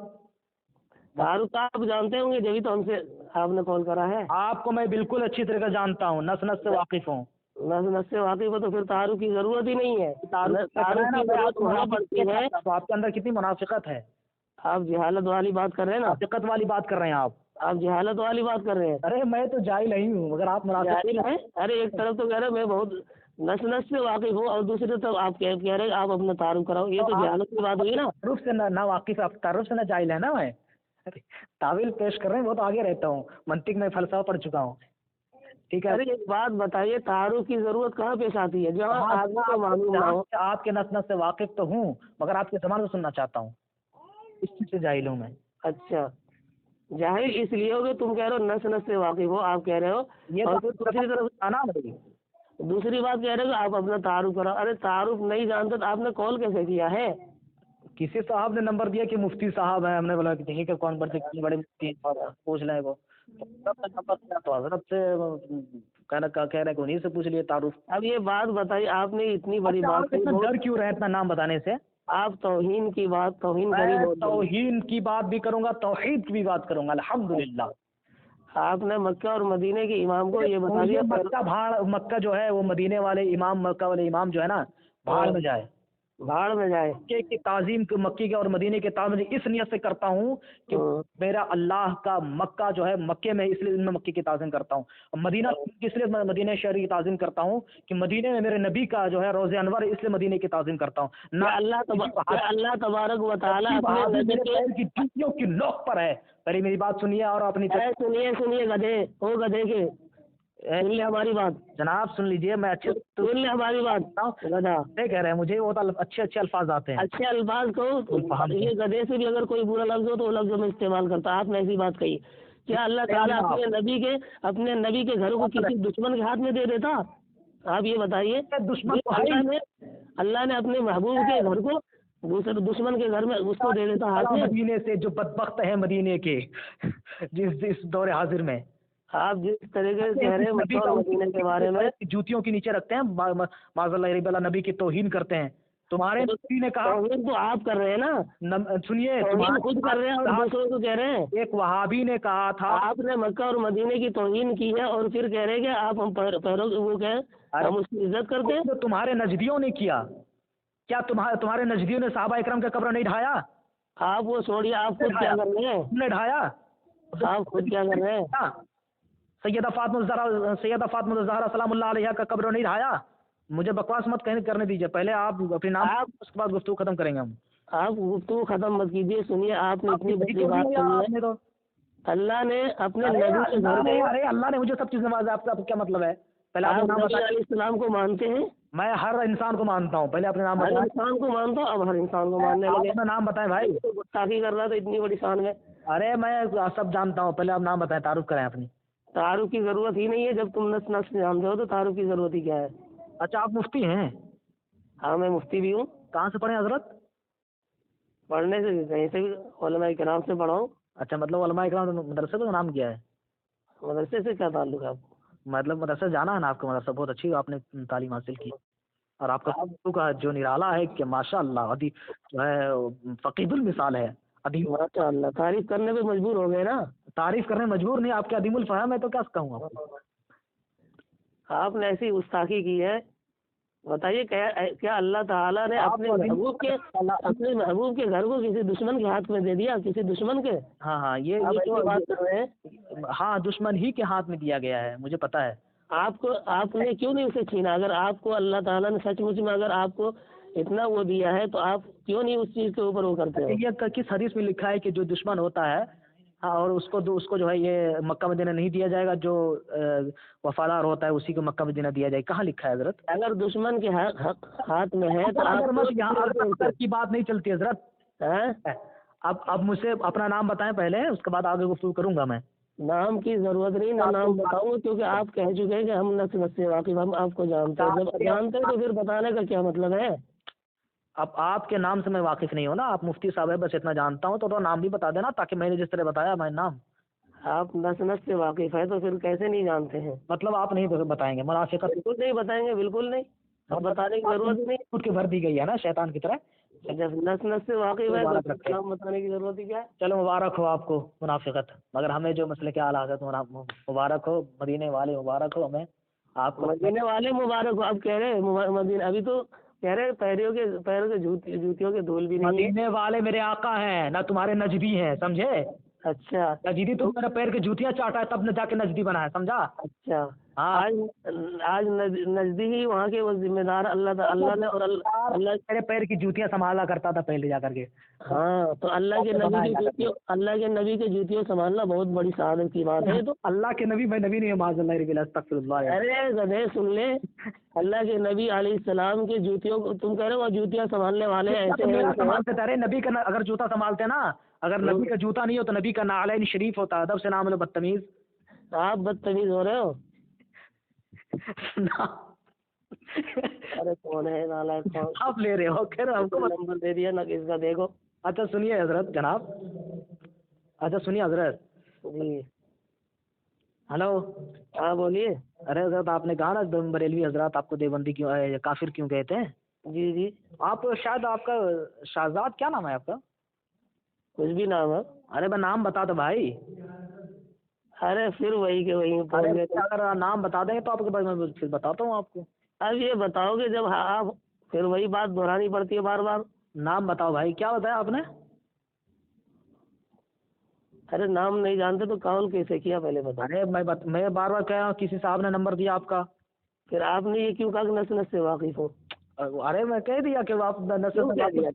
Speaker 2: تعارف تو آپ جانتے ہوں گے، جبھی تو ہم سے آپ نے کال کرا ہے،
Speaker 3: آپ کو میں بالکل اچھی طرح جانتا ہوں، نس نس سے واقف ہوں۔
Speaker 2: نس سے واقف ہو تو پھر تعارف کی ضرورت ہی نہیں ہے، تعارف کی ضرورت
Speaker 3: آپ
Speaker 2: وہاں پڑتی ہے۔
Speaker 3: تو آپ کے اندر کتنی منافقت ہے،
Speaker 2: آپ جہالت والی بات کر رہے ہیں نا،
Speaker 3: منافقت والی بات کر رہے ہیں آپ۔
Speaker 2: جہالت والی بات کر رہے ہیں،
Speaker 3: ارے میں تو جاہل نہیں ہوں، مگر آپ
Speaker 2: جاہل ہیں؟ ارے ایک طرف تو کہہ رہے میں بہت نس سے واقف ہوں، اور دوسری طرف آپ کہہ رہے آپ اپنا تعارف کراؤ، یہ تو جہالت کی بات ہوئی نا۔
Speaker 3: تعارف سے نہ واقف، آپ تعارف سے نہ جاہل ہے نا، میں تعویل پیش کر رہے ہیں، وہ تو آگے رہتا ہوں، منطق میں فلسفہ پڑھ چکا ہوں، ٹھیک ہے۔
Speaker 2: ارے ایک بات بتائیے، تعارف کی ضرورت کہاں پیش آتی ہے؟ جہاں آدمی کو معلوم نہ ہو۔
Speaker 3: آپ کے نس نس سے واقف تو ہوں، مگر آپ کے زبان کو سننا چاہتا ہوں، اس چیز سے جاہل ہوں میں۔
Speaker 2: اچھا، جاہل اس لیے ہو کہ تم کہہ رہے ہو نس سے واقف ہو، آپ کہہ رہے ہو، اور پھر دوسری طرف دوسری بات کہہ رہے ہو کہ آپ اپنا تعارف کراؤ۔ ارے تعارف نہیں جانتے تو آپ نے کال کیسے کیا ہے؟
Speaker 3: کسی صاحب نے نمبر دیا کہ مفتی صاحب ہیں، ہم نے بولا کہ ٹھیک ہے، کون بڑے مفتی پوچھ لیں وہ، تو حضرت سے کہہ رہے کہ انہیں سے پوچھ لیے تعارف۔
Speaker 2: اب یہ بات بتائیے، آپ نے اتنی بڑی بات
Speaker 3: ڈر کیوں رہے اتنا نام بتانے سے؟
Speaker 2: آپ توہین کی بات،
Speaker 3: توہین کی بات بھی کروں گا، توحید کی بھی بات کروں گا، الحمدللہ۔
Speaker 2: آپ نے مکہ اور مدینے کے امام کو یہ بتا دیا،
Speaker 3: مکہ جو ہے وہ مدینے والے امام، مکہ والے امام جو ہے نا، بھاڑ میں جائے،
Speaker 2: بھاڑ میں جائے۔
Speaker 3: کی تعظیم مکی کے اور مدینے کے تعظیم اس نیت سے کرتا ہوں کہ میرا اللہ کا مکہ جو ہے، مکے میں اس لیے میں مکے کی تعظیم کرتا ہوں، مدینہ اس لیے مدینہ شہر کی تعظیم کرتا ہوں کہ مدینے میں میرے نبی کا جو ہے روز انور، اس لیے مدینے کی تعظیم کرتا ہوں۔ نہ
Speaker 2: اللہ تبارک و تعالیٰ
Speaker 3: کی جوتیوں کی نوک پر ہے۔ پہلے میری بات سنیے اور اپنی
Speaker 2: سنیے گدھے ہو، گدھے کے سن لے ہماری بات،
Speaker 3: جناب سن لیجیے، میں اچھے
Speaker 2: سن لے ہماری بات، گدھا
Speaker 3: کہہ رہے ہیں مجھے وہ اچھے الفاظ آتے ہیں،
Speaker 2: اچھے الفاظ کو، یہ گدھے سے بھی اگر کوئی برا لفظ ہو تو وہ لفظ میں استعمال کرتا ہے۔ آپ نے ایسی بات کہی، کیا اللہ تعالیٰ اپنے نبی کے گھر کو کسی دشمن کے ہاتھ میں دے دیتا؟ آپ یہ بتائیے، اللہ نے اپنے محبوب کے گھر کو دوسرے دشمن کے گھر میں اس کو دے دیتا ہاتھ میں؟
Speaker 3: مدینے سے جو بدبخت ہے مدینے کے جس دور حاضر میں،
Speaker 2: آپ جس طریقے سے کہہ رہے ہیں مکہ اور مدینے کے بارے میں،
Speaker 3: جوتیوں کے نیچے رکھتے ہیں، معاذ اللہ رب اللہ، نبی کی توہین کرتے ہیں، تمہارے نبی نے کہا،
Speaker 2: توہین تو آپ کر رہے ہیں نا،
Speaker 3: سنیے،
Speaker 2: خود کر رہے ہیں اور دوسروں کو کہہ رہے ہیں۔
Speaker 3: ایک وہابی نے کہا تھا، آپ
Speaker 2: نے مکہ اور مدینے کی توہین کی ہے اور پھر کہہ رہے کہ آپ ہم پیروں وہ کہ ہم اس کی عزت کرتے ہیں۔
Speaker 3: تو تمہارے نجدیوں نے کیا، کیا تمہارے نجدیوں نے صحابہ اکرام کا قبر نہیں ڈھایا؟
Speaker 2: آپ وہ چھوڑیے، آپ خود کیا کر رہے ہیں؟
Speaker 3: تم نے ڈھایا؟
Speaker 2: آپ خود کیا کر رہے ہیں؟
Speaker 3: سیدہ فاطمہ الزہرا سلام اللہ علیہا کا قبر نہیں ڈھایا؟ مجھے بکواس مت کرنے دیجیے، پہلے آپ اپنے نام، اس کے بعد گفتگو ختم کریں گے ہم۔
Speaker 2: آپ گفتگو ختم مت کیجیے، سنیے، آپ نے اتنی بڑی بات سنی ہے، اللہ نے اپنے نبی کے گھر میں،
Speaker 3: ارے اللہ نے مجھے سب چیز نوازا، آپ کا کیا مطلب ہے؟ پہلے
Speaker 2: آپ
Speaker 3: آپ
Speaker 2: نبی علیہ السلام کو مانتے ہیں؟
Speaker 3: میں ہر انسان کو مانتا ہوں، پہلے اپنے نام
Speaker 2: ہر
Speaker 3: بتائیں۔
Speaker 2: انسان کو مانتا ہوں، اب ہر انسان کو ماننے لگے،
Speaker 3: اپنا نام بتائیں بھائی،
Speaker 2: گستاخی کر رہا تھا اتنی بڑی شان میں۔
Speaker 3: ارے میں سب جانتا ہوں، پہلے آپ نام بتائیں، تعارف کریں اپنی۔
Speaker 2: تعارف کی ضرورت ہی نہیں ہے، جب تم نس نس جانتے ہو تو تعارف کی ضرورت ہی کیا ہے؟
Speaker 3: اچھا آپ مفتی ہیں؟
Speaker 2: ہاں میں مفتی بھی ہوں.
Speaker 3: کہاں سے پڑھے حضرت؟
Speaker 2: پڑھنے سے کہیں سے بھی علماء کرام سے پڑھا ہوں.
Speaker 3: اچھا مطلب علماء اکرام مدرسے کا نام کیا ہے؟
Speaker 2: مدرسے سے کیا تعلق ہے آپ کو؟
Speaker 3: مطلب مدرسہ جانا ہے نا آپ کا، مدرسہ بہت اچھی آپ نے تعلیم حاصل کی، اور آپ کا اردو کا جو نرالا ہے کہ ماشاء اللہ ادی جو ہے فقید المثال ہے. ادیم
Speaker 2: ماشاء اللہ، تعریف کرنے پہ مجبور ہو گئے نا.
Speaker 3: تعریف کرنے مجبور نہیں، آپ کے عدیم الفہم ہے تو کیا کہوں آپ کو.
Speaker 2: آپ نے ایسی گستاخی کی ہے. بتائیے کیا اللہ تعالیٰ نے اپنے محبوب کے گھر کو کسی دشمن کے ہاتھ میں دے دیا؟ کسی دشمن کے؟
Speaker 3: ہاں ہاں یہ
Speaker 2: بات کر رہے ہیں.
Speaker 3: ہاں دشمن ہی کے ہاتھ میں دیا گیا ہے، مجھے پتا ہے.
Speaker 2: آپ نے کیوں نہیں اسے چھینا؟ اگر آپ کو اللہ تعالیٰ نے سچ مچ میں اگر آپ کو اتنا وہ دیا ہے تو آپ کیوں نہیں اس چیز کے اوپر وہ کرتے ہو؟
Speaker 3: یہ کس حدیث میں لکھا ہے کہ جو دشمن ہوتا ہے ہاں اور اس کو جو ہے یہ مکہ مدینہ نہیں دیا جائے گا، جو وفادار ہوتا ہے اسی کو مکہ مدینہ دیا جائے گا؟ کہاں لکھا ہے حضرت؟
Speaker 2: اگر دشمن کے ہاتھ میں ہے تو
Speaker 3: اگر کی بات نہیں چلتی حضرت. اب مجھ سے اپنا نام بتائیں پہلے، اس کے بعد آگے گفتگو کروں گا میں.
Speaker 2: نام کی ضرورت نہیں، نہ نام بتاؤں گا کیونکہ آپ کہہ چکے ہیں کہ ہم نس سے واقف، ہم آپ کو جانتے ہیں. جب جانتے ہیں تو پھر بتانے کا کیا مطلب ہے؟
Speaker 3: اب آپ کے نام سے میں واقف نہیں ہوں نا، آپ مفتی صاحب ہے بس اتنا جانتا ہوں، تو نام بھی بتا دینا تاکہ میں نے جس طرح بتایا میں نام.
Speaker 2: آپ نس سے واقف ہے تو پھر کیسے نہیں جانتے ہیں؟
Speaker 3: مطلب آپ نہیں بتائیں گے؟ منافقت
Speaker 2: بالکل نہیں بتائیں گے، بالکل نہیں. اب بتانے کی ضرورت نہیں،
Speaker 3: خود کے بھر دی گئی ہے نا شیطان کی طرح.
Speaker 2: جب نس سے واقف ہے تو نام بتانے کی ضرورت ہی کیا ہے؟
Speaker 3: چلو مبارک ہو آپ کو منافقت، مگر ہمیں جو مسئلے کے حالات ہے مبارک ہو، مدینے والے مبارک ہو ہمیں. آپ کو
Speaker 2: مدینے والے مبارک ہو. اب کہہ رہے ہیں مدینے، ابھی تو کہہ رہے پیروں کے جوتیوں کے دھول بھی نہیں.
Speaker 3: مدینے والے میرے آقا ہیں نہ تمہارے نجدی ہیں، سمجھے؟
Speaker 2: اچھا
Speaker 3: نجدی تو میرے پیر کے جوتیاں چاٹا ہے تب نہ جا کے نجدی بنا ہے، سمجھا؟
Speaker 2: اچھا آج نزدی ہی وہاں کے وہ ذمہ دار اللہ نے، اور اللہ
Speaker 3: میرے پیر کی جوتیاں سنبھالا کرتا تھا پہلے جا کر کے.
Speaker 2: ہاں تو اللہ کے نبی کے جوتیوں سنبھالنا بہت بڑی سعادت کی بات ہے. تو
Speaker 3: اللہ کے نبی، میں نبی نہیں ہوں معاذ اللہ رب استغفر اللہ.
Speaker 2: ارے گدھے سن لے، اللہ کے نبی علیہ السلام کے جوتیوں کو تم کہہ رہے ہو وہ جوتیاں سنبھالنے والے ایسے ہیں.
Speaker 3: نبی کا اگر جوتا سنبھالتے نا، اگر نبی کا جوتا نہیں ہو تو نبی کا نعلین شریف ہوتا. ادب سے نام لو بدتمیز.
Speaker 2: آپ بدتمیز ہو رہے ہو. ارے کون ہے نالائق؟
Speaker 3: آپ لے رہے ہو خیر، ہم کو
Speaker 2: نمبر دے دیا نا اس کا، دیکھو.
Speaker 3: اچھا سنیے حضرت جناب، اچھا سنیے حضرت.
Speaker 2: جی
Speaker 3: ہلو.
Speaker 2: ہاں بولیے.
Speaker 3: ارے حضرت آپ نے کہا نا بریلوی حضرات آپ کو دیوبندی کیوں کافر کیوں کہتے ہیں؟
Speaker 2: جی جی.
Speaker 3: آپ شاید آپ کا شہزاد کیا نام ہے آپ کا؟
Speaker 2: کچھ بھی نام ہے.
Speaker 3: ارے میں نام بتا دو بھائی.
Speaker 2: ارے پھر وہی کے وہی.
Speaker 3: اگر نام بتا دیں تو آپ کے پاس میں پھر بتاتا ہوں آپ کو.
Speaker 2: اب یہ بتاؤ کہ جب آپ پھر وہی بات دہرانی پڑتی ہے بار بار.
Speaker 3: نام بتاؤ بھائی، کیا بتایا آپ نے؟
Speaker 2: ارے نام نہیں جانتے تو کال کیسے کیا پہلے بتاؤ.
Speaker 3: ارے میں بار بار کہہ رہا ہوں کسی صاحب نے نمبر دیا آپ کا.
Speaker 2: پھر آپ نے یہ کیوں کہا کہ نس سے واقف ہو؟
Speaker 3: ارے میں کہہ دیا کہ آپ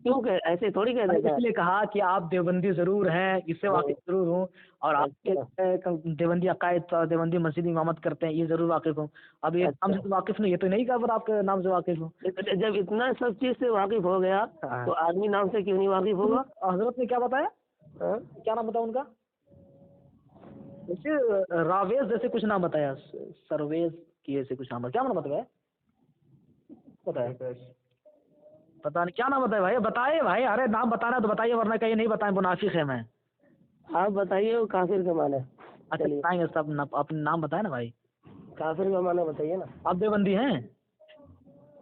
Speaker 2: کیوں کہ ایسے تھوڑی کہہ دیتا ہے.
Speaker 3: اس لیے کہا کہ آپ دیوبندی ضرور ہیں، اس سے واقف ضرور ہوں، اور آپ دیوبندی عقائد دیوبندی مسجد امامت کرتے ہیں یہ ضرور واقف ہوں. اب یہ نام سے واقف نہیں، یہ تو نہیں کہا پر آپ کے نام سے واقف ہوں.
Speaker 2: جب اتنا سب چیز سے واقف ہو گیا تو آدمی نام سے کیوں نہیں واقف ہوگا؟
Speaker 3: حضرت نے کیا بتایا؟ کیا نام بتایا ان کا؟ راویز جیسے کچھ نام بتایا، سرویز کی ایسے کچھ نام، کیا نام بتایا؟ پتہ نہیں کیا نام بتایا بھائی، بتائے بھائی. ارے نام بتانا تو بتائیے ورنہ کہیں نہیں بتائیں منافق ہے میں.
Speaker 2: آپ بتائیے وہ کافر کا معنی.
Speaker 3: اچھا بتائیں گے سب، اپنا نام بتائیں نا بھائی.
Speaker 2: کافر کا معنی بتائیے نا.
Speaker 3: آپ دیوبندی ہیں؟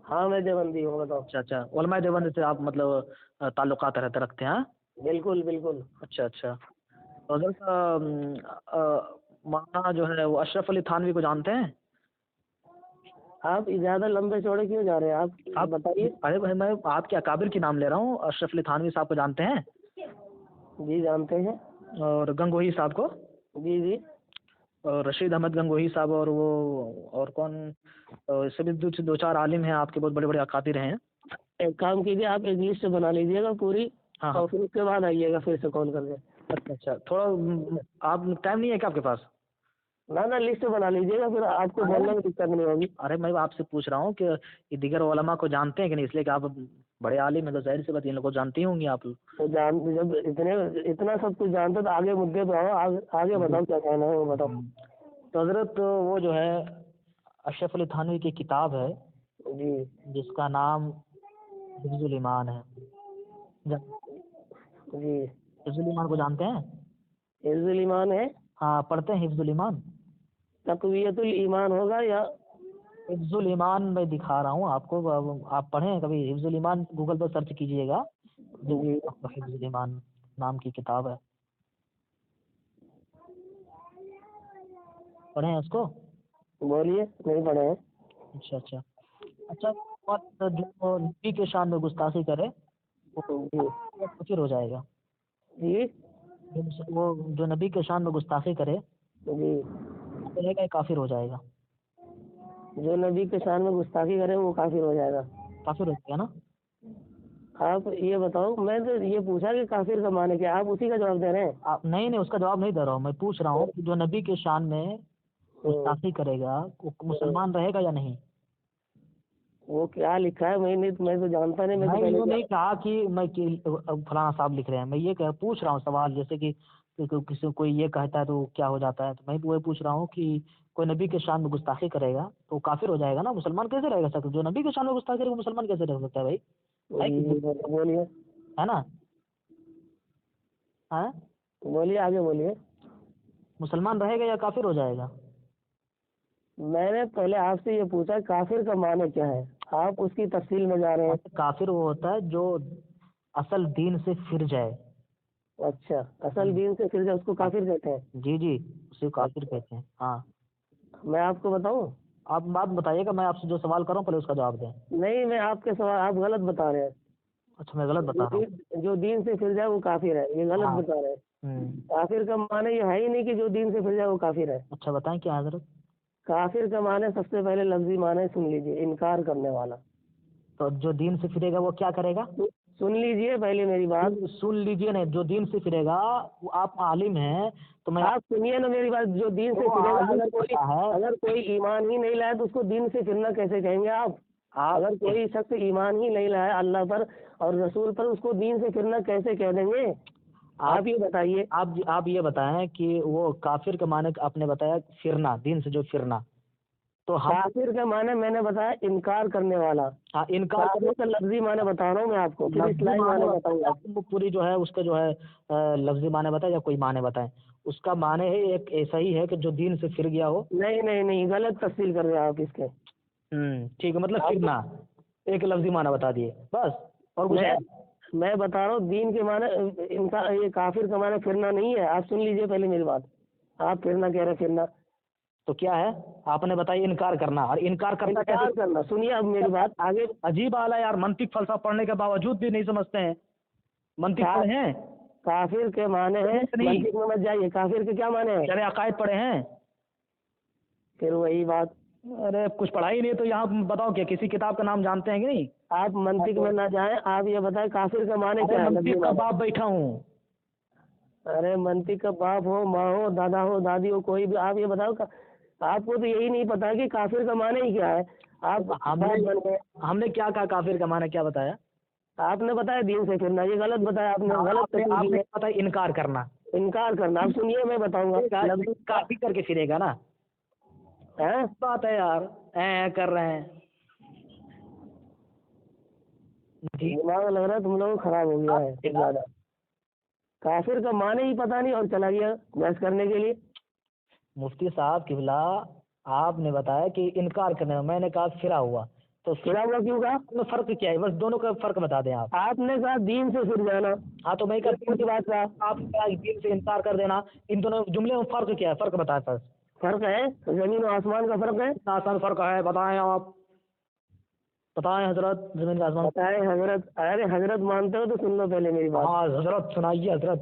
Speaker 2: ہاں میں دیوبندی ہوں. بتاؤ.
Speaker 3: اچھا علماء دیوبند سے آپ مطلب تعلقات رکھتے ہیں؟
Speaker 2: بالکل بالکل.
Speaker 3: اچھا حضرت مولانا جو ہے وہ اشرف علی تھانوی کو جانتے ہیں؟
Speaker 2: آپ زیادہ لمبے چوڑے کیوں جا رہے ہیں؟ آپ بتائیے.
Speaker 3: ارے بھائی میں آپ کے اکابر کی نام لے رہا ہوں. اشرف علی تھانوی صاحب کو جانتے ہیں؟
Speaker 2: جی جانتے ہیں.
Speaker 3: اور گنگوہی صاحب کو؟
Speaker 2: جی جی.
Speaker 3: اور رشید احمد گنگوہی صاحب، اور وہ اور کون، سبھی دو چار عالم ہیں آپ کے، بہت بڑے بڑے اکابر ہیں.
Speaker 2: ایک کام کیجیے، آپ ایک لسٹ بنا لیجیے گا پوری.
Speaker 3: ہاں
Speaker 2: اور پھر اس کے بعد آئیے گا پھر سے کال کر کے.
Speaker 3: اچھا تھوڑا آپ ٹائم نہیں ہے کیا آپ کے پاس؟
Speaker 2: نہ لسٹ بنا لیجیے گا، پھر آپ کو بولنے میں دقت نہیں ہوگی.
Speaker 3: ارے میں آپ سے پوچھ رہا ہوں کہ یہ دیگر علماء کو جانتے ہیں کہ نہیں، اس لیے کہ آپ بڑے عالم ہیں تو ظاہر سی بات ان لوگوں کو جانتی ہوں گی آپ.
Speaker 2: تو جب اتنا سب کچھ جانتے تو آگے مدعے پہ آؤ. آگے بتاؤ کیا کہنا ہے وہ بتاؤ.
Speaker 3: تو حضرت وہ جو ہے اشرف علی تھانوی کی کتاب ہے
Speaker 2: جی
Speaker 3: جس کا نام حفظ الایمان ہے.
Speaker 2: جی
Speaker 3: حفظ الایمان کو جانتے ہیں؟
Speaker 2: حفظ الایمان ہے،
Speaker 3: ہاں پڑھتے ہیں حفظ الایمان.
Speaker 2: تقویت الایمان ہوگا یا
Speaker 3: حفظ الایمان میں دکھا رہا ہوں آپ کو، آپ پڑھیں کبھی حفظ الایمان گوگل پہ سرچ کیجئے گا.
Speaker 2: جی
Speaker 3: حفظ الایمان نام کی کتاب ہے، پڑھیں اس کو.
Speaker 2: بولیے، نہیں پڑھے ہیں.
Speaker 3: اچھا اور جو نبی کے شان میں گستاخی کرے
Speaker 2: جی
Speaker 3: وہ کافر ہو جائے گا.
Speaker 2: جی
Speaker 3: وہ جو نبی کے شان میں گستاخی کرے
Speaker 2: جی
Speaker 3: رہے گا کافر ہو جائے گا.
Speaker 2: جو نبی کے شان میں گستاخی کرے وہ کافر ہو جائے گا.
Speaker 3: کافر ہو جائے گا نا.
Speaker 2: آپ یہ بتاؤ، میں تو یہ پوچھا کہ کافر کا معنی کیا، آپ اسی کا جواب دے رہے ہیں.
Speaker 3: آپ نہیں اس کا جواب نہیں دے رہا ہوں، میں پوچھ رہا ہوں کہ جو نبی کے شان میں گستاخی کرے گا وہ مسلمان رہے گا یا نہیں.
Speaker 2: وہ کیا لکھا ہے میں تو جانتا نہیں.
Speaker 3: میں یہ نہیں کہا کہ میں فلانا صاحب لکھ رہے ہیں، میں یہ پوچھ رہا ہوں سوال، جیسے کہ کسی کوئی یہ کہتا ہے تو کیا ہو جاتا ہے، تو میں وہ پوچھ رہا ہوں کہ کوئی نبی کے شان میں گستاخی کرے گا تو وہ کافر ہو جائے گا نا. مسلمان کیسے رہ سکتا ہے؟ جو نبی کے شان میں گستاخی کرے گا وہ مسلمان کیسے رہ سکتا ہے بھائی؟
Speaker 2: بولیے،
Speaker 3: ہے نا. ہاں
Speaker 2: بولیے، آگے بولیے.
Speaker 3: مسلمان رہے گا یا کافر ہو جائے گا؟
Speaker 2: میں نے پہلے آپ سے یہ پوچھا کافر کا معنی کیا ہے، آپ اس کی تفصیل میں جا رہے ہیں.
Speaker 3: کافر وہ ہوتا ہے جو اصل دین سے پھر جائے.
Speaker 2: اچھا، اصل دین سے پھر جائے اس کو کافر کہتے ہیں.
Speaker 3: جی اسے کافر کہتے ہیں. ہاں
Speaker 2: میں آپ کو بتاؤں؟
Speaker 3: آپ بات بتائیے گا، میں آپ سے جو سوال کروں پہلے اس کا جواب دیں.
Speaker 2: نہیں، میں آپ کے سوال آپ غلط بتا رہے ہیں.
Speaker 3: اچھا میں غلط بتا رہا ہوں.
Speaker 2: جو دین سے پھر جائے وہ کافر ہے، یہ غلط بتا رہے ہیں. کافر کا معنی یہ ہے ہی نہیں کہ جو دین سے پھر جائے وہ کافر ہے.
Speaker 3: اچھا بتائیں کیا حضرت.
Speaker 2: کافر کا معنی سب سے پہلے لفظی معنی سن لیجیے، انکار کرنے والا.
Speaker 3: تو جو دین سے پھرے گا وہ کیا کرے گا؟
Speaker 2: سن لیجیے پہلے میری بات.
Speaker 3: سن لیجیے نہیں، جو دین سے پھرے گا وہ آپ عالم ہیں تو میں
Speaker 2: آپ سنیے نا میری بات. جو دین سے پھرے گا، اگر کوئی ایمان ہی نہیں لایا تو اس کو دین سے پھرنا کیسے کہیں گے آپ؟ اگر کوئی شخص ایمان ہی نہیں لایا اللہ پر اور رسول پر، اس کو دین سے پھرنا کیسے کہہ دیں گے؟ آپ یہ بتائیے.
Speaker 3: آپ یہ بتائیں کہ وہ کافر کا معنی آپ نے بتایا پھرنا، دین سے جو پھرنا، تو
Speaker 2: کافر کا معنی میں نے بتایا انکار کرنے والا.
Speaker 3: انکار
Speaker 2: کرنے کا لفظی معنی بتا رہا ہوں میں آپ کو، پھر اسلامی معنی بتاؤں گا.
Speaker 3: پوری جو ہے اس کا جو ہے لفظی معنی بتائیں یا کوئی معنی بتائیں. اس کا معنی ہے ایک ایسا ہی ہے کہ جو دین سے پھر گیا ہو.
Speaker 2: نہیں، غلط تفصیل کر رہے ہیں آپ اس کے.
Speaker 3: ٹھیک ہے، مطلب پھرنا ایک لفظی معنی بتا دیے بس، اور کچھ
Speaker 2: میں بتا رہا ہوں دین کے معنی یہ کافر کا معنی پھرنا نہیں ہے. آپ سن لیجیے پہلے میری بات. آپ پھرنا کہہ رہے ہیں، پھرنا
Speaker 3: تو کیا ہے؟ آپ نے بتایا انکار کرنا، اور انکار
Speaker 2: کرنا. سنیے اب میری بات آگے.
Speaker 3: عجیب حال ہے یار، منطق فلسفہ پڑھنے کے باوجود بھی نہیں سمجھتے ہیں. منطق پڑھے ہیں؟
Speaker 2: کافر کے معنی ہے، منطق میں مت جائیے. کافر کے کیا معنی ہے؟
Speaker 3: چلے عقائد پڑھے ہیں؟
Speaker 2: پھر وہی بات.
Speaker 3: ارے کچھ پڑھائی نہیں تو یہاں بتاؤ کہ کسی کتاب کا نام جانتے ہیں کہ نہیں؟
Speaker 2: آپ منطق میں نہ جائیں، آپ یہ بتائیں کافر کا معنی کیا ہے.
Speaker 3: منطق کا باپ بیٹھا ہوں.
Speaker 2: ارے منطق کا باپ ہو، ماں ہو، دادا ہو، دادی ہو، کوئی بھی. آپ یہ بتاؤ آپ کو تو یہی نہیں پتا کہ کافر کا معنی ہی کیا ہے.
Speaker 3: ہم نے کیا کہا کافر کا معنی کیا بتایا؟
Speaker 2: آپ نے بتایا دین سے پھرنا، یہ غلط بتایا آپ نے. غلط
Speaker 3: بتایا انکار کرنا.
Speaker 2: انکار کرنا آپ سنیے میں بتاؤں گا.
Speaker 3: کافی کر کے پھرے گا نا. بات ہے یار، کر رہے ہیں.
Speaker 2: دماغ لگ رہا ہے تم لوگوں خراب ہو گیا ہے زیادہ. کافر کا معنی ہی پتا نہیں اور چلا گیا بحث کرنے کے لیے.
Speaker 3: مفتی صاحب قبلہ آپ نے بتایا کہ انکار کرنے، میں نے کہا پھرا ہوا. تو
Speaker 2: پھرا ہوا کیوں کہا؟
Speaker 3: فرق کیا ہے؟ بس دونوں کا فرق بتا دیں آپ.
Speaker 2: آپ نے کہا دین سے پھر جانا.
Speaker 3: ہاں تو میں کی بات کہا آپ دین سے انکار کر دینا. ان دونوں جملے میں فرق کیا ہے؟ فرق بتائیں سر.
Speaker 2: فرق ہے، زمین و آسمان کا فرق ہے.
Speaker 3: آسان فرق ہے، بتائیں آپ. بتائیں حضرت، زمین کا آسمان.
Speaker 2: بتائیں حضرت. ارے حضرت مانتے ہو تو سن لو پہلے میری بات.
Speaker 3: ہاں حضرت سنائیے حضرت.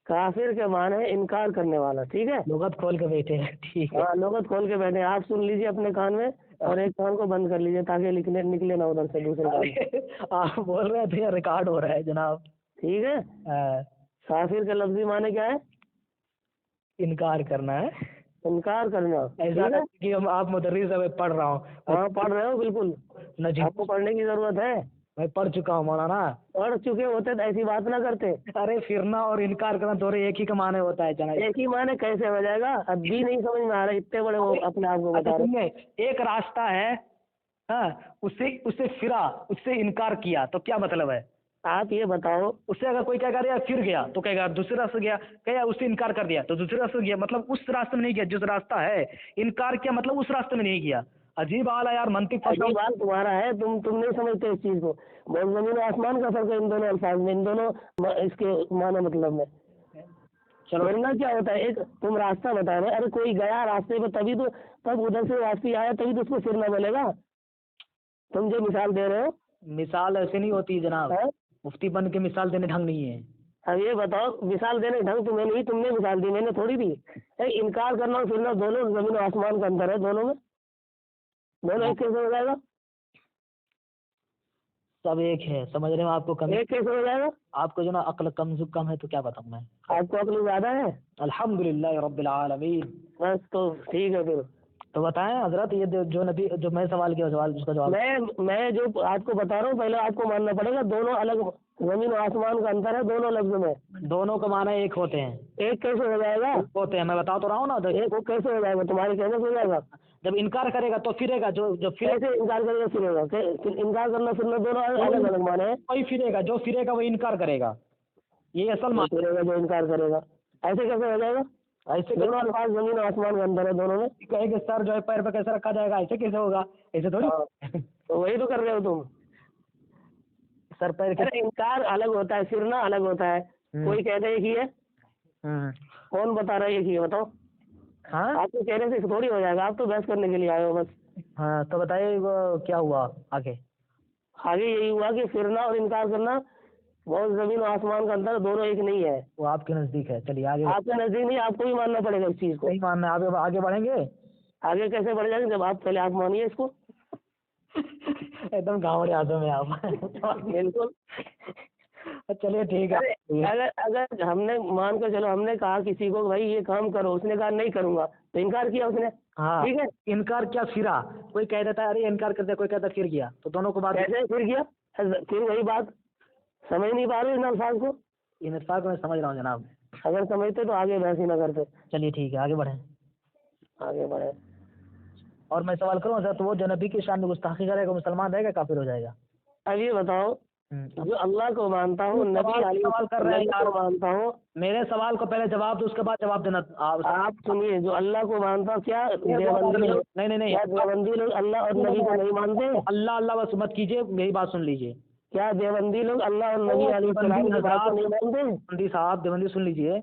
Speaker 2: کافر کے معنی ہے انکار کرنے والا. ٹھیک ہے،
Speaker 3: لغت کھول کے بیٹھے. ٹھیک ہے،
Speaker 2: ہاں لغت کھول کے بیٹھے. آپ سن لیجیے اپنے کان میں اور ایک کان کو بند کر لیجیے تاکہ نکلے نہ ادھر سے دوسرے کان.
Speaker 3: آپ بول رہے تھے ریکارڈ ہو رہا ہے جناب.
Speaker 2: ٹھیک ہے. کافر کا لفظی معنی کیا ہے؟
Speaker 3: انکار کرنا ہے.
Speaker 2: انکار کرنا.
Speaker 3: ایسا کہ آپ مدرس پڑھ رہا ہوں.
Speaker 2: ہاں پڑھ رہے ہو بالکل. آپ کو پڑھنے کی ضرورت ہے.
Speaker 3: میں پڑھ چکا ہوں مولانا.
Speaker 2: پڑھ چکے ہوتے تو ایسی بات نہ کرتے.
Speaker 3: ارے پھرنا اور انکار کرنا دونوں ایک ہی کا معنی ہوتا ہے جناب.
Speaker 2: ایک ہی معنی کیسے ہو جائے گا؟ اب بھی نہیں سمجھ میں آ رہا، اتنے بڑے وہ اپنے آپ کو بتا
Speaker 3: اچھا
Speaker 2: رہے.
Speaker 3: سنیے، ایک راستہ ہے، ہاں، اسے پھرا، اس سے انکار کیا تو کیا مطلب ہے؟
Speaker 2: آپ یہ بتاؤ،
Speaker 3: اس سے اگر کوئی کہہ گا پھر گیا تو کہے گا دوسرے راستے گیا، کہے اس سے انکار کر دیا تو دوسرے راستے گیا، مطلب اس راستے میں نہیں گیا جس راستہ ہے. انکار کیا مطلب اس راستے میں نہیں گیا. عجیب حال ہے یار، منطق
Speaker 2: عجیب بات تمہارا ہے، تم نہیں سمجھتے اس چیز کو. بہت زمین و آسمان کا فرق ہے ان دونوں الفاظ میں، ان دونوں اس کے معنی مطلب میں.
Speaker 3: چلو
Speaker 2: پھرنا کیا ہوتا ہے؟ ایک تم راستہ بتا رہے، ارے کوئی گیا راستے پہ تبھی تو، تب ادھر سے واپسی آیا تبھی تو اس کو پھرنا بولے گا. تم جو مثال دے رہے ہو،
Speaker 3: مثال ایسے نہیں ہوتی جناب، مفتی بن کے مثال دینے ڈھنگ نہیں ہے.
Speaker 2: اب یہ بتاؤ، مثال دینے ڈھنگ تمہیں نہیں، تم نے مثال دی، میں نے تھوڑی دی. انکار کرنا اور پھرنا دونوں زمین و آسمان کا اندر ہے، دونوں میں. دونوں ایک کیسے ہو جائے گا؟
Speaker 3: سب ایک ہے، سمجھنے میں آپ کو کمی.
Speaker 2: ایک کیسے ہو جائے گا؟
Speaker 3: آپ کو جو نا عقل کم ہے تو کیا بتاؤں میں.
Speaker 2: آپ کو عقل زیادہ ہے.
Speaker 3: الحمدللہ رب العالمین.
Speaker 2: بس تو ٹھیک ہے پھر.
Speaker 3: تو بتائیں حضرت، یہ جو نبی جو میں سوال کیا اس کا جواب.
Speaker 2: میں جو آپ کو بتا رہا ہوں، پہلے آپ کو ماننا پڑے گا دونوں الگ زمین و آسمان کا انتر ہے دونوں لفظ میں.
Speaker 3: دونوں کا معنی ایک ہوتے ہیں.
Speaker 2: ایک کیسے ہو جائے گا؟
Speaker 3: ہوتے ہیں، میں بتا تو رہا ہوں نا.
Speaker 2: ایک وہ کیسے ہو جائے گا؟ تمہارے کہنے سے ہو جائے گا.
Speaker 3: جب انکار کرے گا تو پھرے گا، جو
Speaker 2: کیسے انکار کرے گا پھرے گا؟ انکار کرنا پھرنا دونوں الگ الگ معنی ہے.
Speaker 3: وہی پھرے گا، جو پھرے گا وہ انکار کرے گا، یہ اصل معنی.
Speaker 2: پھرے گا جو انکار کرے گا، ایسے کیسے ہو جائے گا؟
Speaker 3: ایسے
Speaker 2: دونوں الفاظ زمین و آسمان کے اندر ہے دونوں میں.
Speaker 3: کہے کہ سر جو ہے پیر پہ کیسے رکھا جائے گا، ایسے کیسے ہوگا؟ ایسے تھوڑی.
Speaker 2: تو وہی تو کر رہے ہو تم.
Speaker 3: سر پیر کے
Speaker 2: انکار الگ ہوتا ہے، پھرنا الگ ہوتا ہے. کوئی کہتے ایک ہی ہے، کون بتا رہا ہے ایک ہی ہے؟ بتاؤ.
Speaker 3: ہاں
Speaker 2: آپ کو کہنے سے تھوڑی ہو جائے گا، آپ تو بحث کرنے کے لیے آئے ہو بس.
Speaker 3: ہاں تو بتائیے وہ کیا ہوا آگے.
Speaker 2: آگے یہی ہوا کہ پھرنا اور انکار کرنا بہت زمین و آسمان کا اندر، دونوں ایک نہیں ہے.
Speaker 3: وہ آپ کے نزدیک ہے. چلیے آگے.
Speaker 2: آپ کے نزدیک نہیں، آپ کو بھی ماننا پڑے گا اس چیز کو.
Speaker 3: نہیں ماننا، آگے بڑھیں گے.
Speaker 2: آگے کیسے بڑھ جائیں گے جب آپ پہلے آپ مانیے اس کو.
Speaker 3: ایک دم گاؤں یادوں میں آپ.
Speaker 2: بالکل.
Speaker 3: چلیے ٹھیک ہے.
Speaker 2: اگر ہم نے مان کر چلو، ہم نے کہا کسی کو بھائی یہ کام کرو، اس نے کہا نہیں کروں گا، تو انکار کیا اس نے.
Speaker 3: ہاں
Speaker 2: ٹھیک ہے.
Speaker 3: انکار کیا پھرا. کوئی کہہ دیتا ہے ارے انکار کر دیا، کوئی کہتا ہے پھر گیا، تو دونوں کو بات
Speaker 2: کیسے پھر گیا؟ پھر وہی بات سمجھ نہیں پا رہے ان الفاظ کو.
Speaker 3: ان الفاظ کو میں سمجھ رہا ہوں جناب.
Speaker 2: اگر سمجھتے تو آگے بحث ہی نہ کرتے.
Speaker 3: چلیے ٹھیک ہے، آگے بڑھیں.
Speaker 2: آگے بڑھے.
Speaker 3: اور میں سوال کروں سر، تو وہ جو نبی کی شان میں گستاخی کرے گا مسلمان رہے گا کافر ہو جائے گا؟
Speaker 2: اب یہ بتاؤ، جو اللہ کو مانتا ہوں، نبی
Speaker 3: سوال کر رہے ہیں
Speaker 2: کو مانتا ہوں.
Speaker 3: میرے سوال کو پہلے جواب دو، اس کے بعد جواب دینا.
Speaker 2: آپ سنیے، جو اللہ کو مانتا ہوں، کیا دیوبندی لوگ،
Speaker 3: نہیں
Speaker 2: کیا دیوبندی لوگ اللہ اور نبی کو نہیں مانتے؟
Speaker 3: اللہ بس مت کیجیے، میری بات سن لیجیے.
Speaker 2: کیا دیوبندی لوگ اللہ اور نبی علیہ السلام کی بات کو نہیں مانتے؟
Speaker 3: دیوبندی صاحب، دیوبندی سن لیجیے.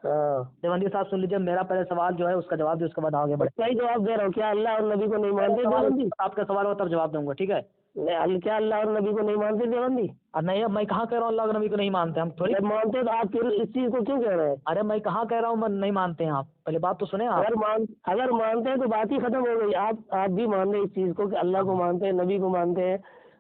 Speaker 2: ہاں
Speaker 3: دیوبندی صاحب سن لیجیے، میرا پہلے سوال جو ہے اس کا جواب دے، اس کے بعد آگے بڑھے.
Speaker 2: صحیح جواب دے رہا ہوں. کیا اللہ اور نبی کو نہیں مانتے دیوبندی؟
Speaker 3: آپ کا سوال ہو تب جواب دوں گا، ٹھیک ہے.
Speaker 2: کیا اللہ اور نبی کو نہیں مانتے دیوبندی؟
Speaker 3: نہیں، اب میں کہاں کہہ رہا ہوں اللہ اور نبی کو نہیں مانتے ہم. تھوڑی
Speaker 2: مانتے تو آپ پھر اس چیز کو کیوں کہہ رہے ہیں؟
Speaker 3: ارے میں کہاں کہہ رہا ہوں نہیں مانتے ہیں آپ، پہلے بات تو سنیں آپ.
Speaker 2: اگر مانتے ہیں تو بات ہی ختم ہو گئی. آپ بھی مان رہے اس چیز کو کہ اللہ کو مانتے ہیں، نبی کو مانتے ہیں.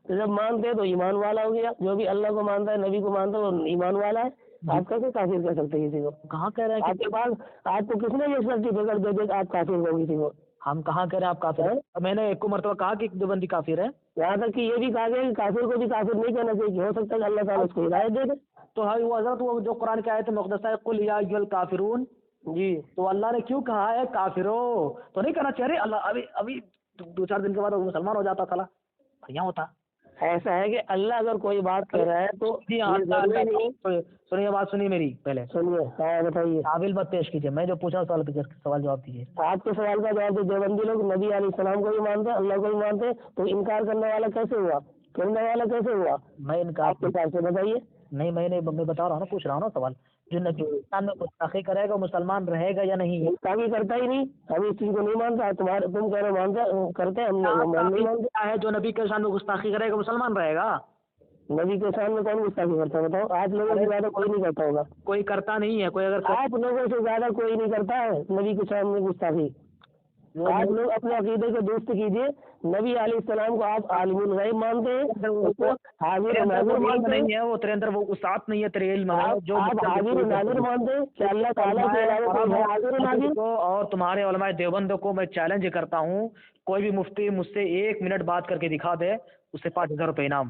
Speaker 2: تو جب مانتے ہیں تو ایمان والا ہو گیا. جو بھی اللہ کو مانتا ہے، نبی کو مانتا ہے، وہ ایمان والا ہے. آپ کیسے کافر کہہ سکتے ہیں کسی کو؟
Speaker 3: کہاں کہہ رہے ہیں
Speaker 2: آپ کے پاس، آپ کو کس نے یہ سرٹیفکیٹ دے دے کہ آپ کافر ہو کسی کو؟
Speaker 3: ہم کہاں کہہ رہے ہیں آپ کافر ہیں؟ میں نے ایک کو مرتبہ کہا کہ دیوبندی کافر ہے.
Speaker 2: یہاں تک کہ یہ بھی کہا گیا کہ کافر کو بھی کافر نہیں کہنا چاہیے، ہو سکتا ہے کہ اللہ تعالیٰ اس کو ہدایت دے دے.
Speaker 3: تو وہ حضرت وہ جو قرآن کی آیت مقدسہ ہے قل یا ایھا الکافرون،
Speaker 2: جی،
Speaker 3: تو اللہ نے کیوں کہا ہے کافرو؟ تو نہیں کہنا چاہیے اللہ ابھی 2-4 دن کے بعد وہ مسلمان ہو جاتا تھا، بڑھیا ہوتا.
Speaker 2: ایسا ہے کہ اللہ اگر کوئی بات کہہ رہا ہے تو
Speaker 3: سنیے، بات سنیے میری پہلے.
Speaker 2: سنیے. ہاں بتائیے.
Speaker 3: تعویل مت پیش کیجیے، میں جو پوچھا سوال جواب دیجیے.
Speaker 2: آپ کے سوال کا جواب تو دیوبندی لوگ نبی علیہ السلام کو بھی مانتے ہیں، اللہ کو بھی مانتے ہیں، تو انکار کرنے والا کیسے ہوا؟ کرنے والا کیسے ہوا؟
Speaker 3: میں انکار
Speaker 2: آپ کے حساب سے بتائیے.
Speaker 3: نہیں، میں بتا رہا ہوں نا، پوچھ رہا ہوں نا سوال. جو نبی میں گستاخی کرے گا مسلمان رہے گا یا نہیں؟
Speaker 2: گستاخی کرتا ہی نہیں، ہم اس چیز کو نہیں مانتا. تم کہہ رہے مانتے کرتے ہیں، ہم نہیں مانتے.
Speaker 3: ہے جو نبی کے شان میں گستاخی کرے گا مسلمان رہے گا.
Speaker 2: نبی کے شان میں کون گستاخی کرتا ہے بتاؤ؟ آپ لوگوں سے زیادہ کوئی نہیں کرتا ہوگا.
Speaker 3: کوئی کرتا نہیں ہے، کوئی اگر
Speaker 2: آپ لوگوں سے زیادہ کوئی نہیں کرتا ہے نبی کے شان میں گستاخی. آپ لوگ اپنے عقیدے کو درست کیجیے. نبی علیہ السلام کو آپ عالم الغیب مانتے ہیں، اس کو حاضر و ناظر مانتے ہیں.
Speaker 3: وہ تیرے اندر وہ وسعت نہیں ہے تیرے علم میں. جو
Speaker 2: آپ حاضر و ناظر مانتے ہیں کہ اللہ تعالیٰ کے علاوہ کوئی ہے حاضر و ناظر؟
Speaker 3: اور تمہارے علماء دیوبند کو میں چیلنج کرتا ہوں، کوئی بھی مفتی مجھ سے 1 منٹ بات کر کے دکھا دے، اسے 5000 روپے انعام.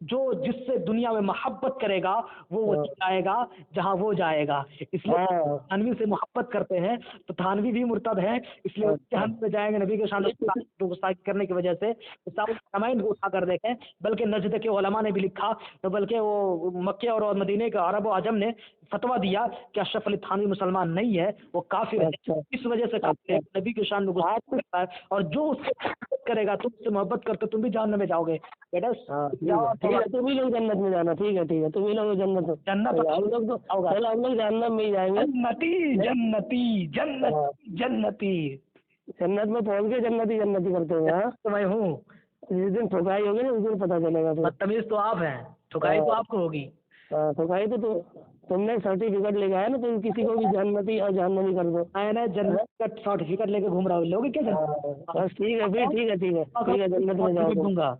Speaker 3: جو جس سے دنیا میں محبت کرے گا وہ جائے گا جہاں وہ جائے گا. اس لیے تھانوی سے محبت کرتے ہیں تو تھانوی بھی مرتد ہے، اس لیے جہنم میں جائیں گے نبی کے شان گستاخی کرنے کی وجہ سے. سامعین کو اٹھا کر دیکھیں، بلکہ نجد کے علماء نے بھی لکھا، بلکہ وہ مکے اور مدینے کے عرب و عجم نے فتویٰ دیا کہ اشرف علی تھانوی مسلمان نہیں ہے، وہ کافر ہے. اس وجہ سے کافر ہے، نبی کے شان میں گستاخی کرتا ہے، اور جو اس سے محبت کرے گا، تم سے محبت کرتے تم بھی جہنم میں جاؤ گے. بیٹا
Speaker 2: تم ہی لوگ جنت میں جانا. ٹھیک ہے تم ہی لوگ جنت
Speaker 3: جنت
Speaker 2: ہم لوگ جہنم میں ہی جائیں گے.
Speaker 3: جنتی جنتی جنتی جنتی
Speaker 2: جنت میں پہنچ کے جنتی کرتے ہوئے. ہاں
Speaker 3: تو میں ہوں.
Speaker 2: جس دن ٹھکائی ہوگی نا اس دن پتہ چلے گا.
Speaker 3: بدتمیز تو آپ ہیں، ٹھکائی تو آپ کو ہوگی.
Speaker 2: ٹھکائی تو تم نے سرٹیفکیٹ لے کے آیا نا، تم کسی کو بھی جنتی اور جہنمی کر دو.
Speaker 3: میں نے جنت کا سرٹیفکیٹ لے کے گھوم رہا ہوں، لوگ کیا
Speaker 2: بس ٹھیک ہے پھر، ٹھیک ہے جنت میں جاؤ
Speaker 3: دوں گا.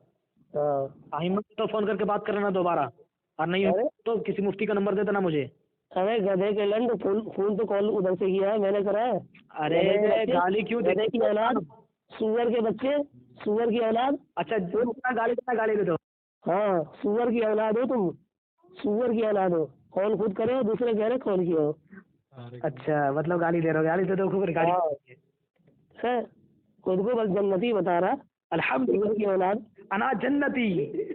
Speaker 2: ہاں
Speaker 3: تو فون کر کے بات کر لینا دوبارہ، اور نہیں تو کسی مفتی کا نمبر دے دینا مجھے.
Speaker 2: ارے گدھے کے لنڈ فون تو کال ادھر سے کیا ہے میں نے کرا ہے.
Speaker 3: ارے گالی کیوں
Speaker 2: گدھے کی اولاد، سور کے بچے، سور کی اولاد.
Speaker 3: اچھا گالی دے دو.
Speaker 2: ہاں سور کی اولاد ہو تم، سور کی اولاد ہو. کال خود کرے ہو، دوسرے کہہ رہے کال کیا ہو.
Speaker 3: اچھا مطلب گالی دے رہا ہو، گالی دے دو گالی
Speaker 2: سر خود کو بس جنتی بتا رہا.
Speaker 3: الحمدللہ
Speaker 2: سور کی اولاد
Speaker 3: انا جنتی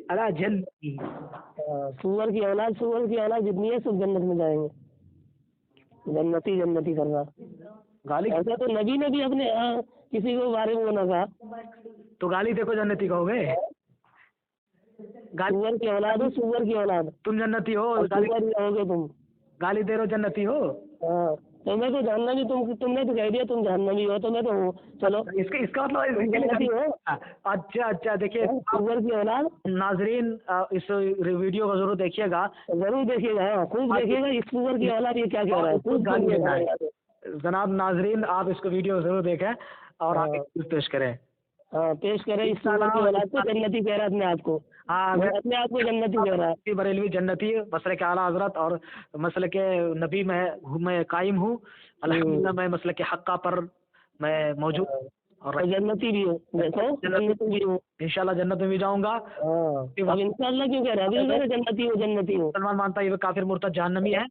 Speaker 3: انا جنتی.
Speaker 2: سور کی اولاد جتنی ہے سب جنت میں جائیں گے. جنتی کر رہا.
Speaker 3: گالی
Speaker 2: ایسا تو نبی نے بھی اپنے کسی کو بارے میں نہ کہا.
Speaker 3: تو گالی دیکھو جنتی کہو گے.
Speaker 2: سور کی اولاد ہو، سور کی اولاد.
Speaker 3: تم جنتی ہو،
Speaker 2: ہو گے تم.
Speaker 3: گالی دے رہو جنتی ہو.
Speaker 2: ہاں تو میں تو جہنمی، تم نے تو کہہ دیا تم جہنمی ہو تو میں تو ہوں. چلو
Speaker 3: اس کا مطلب
Speaker 2: جنتی ہو.
Speaker 3: اچھا دیکھیے
Speaker 2: سور کی اولاد.
Speaker 3: ناظرین اس ویڈیو کو ضرور دیکھیے گا،
Speaker 2: خوب دیکھیے گا. اس سور کی اولاد یہ کیا کہہ رہا ہے، خوب
Speaker 3: گالی دینا ہے. جناب ناظرین آپ اس کو ویڈیو ضرور دیکھیں اور آگے پیش کریں.
Speaker 2: پیش کریں. اس سور کی اولاد کو جنتی کہہ رہا ہے اپنے آپ کو. اپنے آپ کو جنتی کہہ رہا ہے.
Speaker 3: بریلوی جنتی مسلک اعلیٰ حضرت اور مسلک نبی میں قائم ہوں. الحمدللہ میں مسلک حقہ پر میں موجود اور
Speaker 2: جنتی بھی ہوں. دیکھو جنتی بھی ہوں،
Speaker 3: انشاءاللہ جنت میں بھی جاؤں گا.
Speaker 2: اب انشاءاللہ کیوں کہہ رہا ہے جنتی ہوں.
Speaker 3: مسلمان مانتا ہے یہ کافر مرتد جہنمی ہے.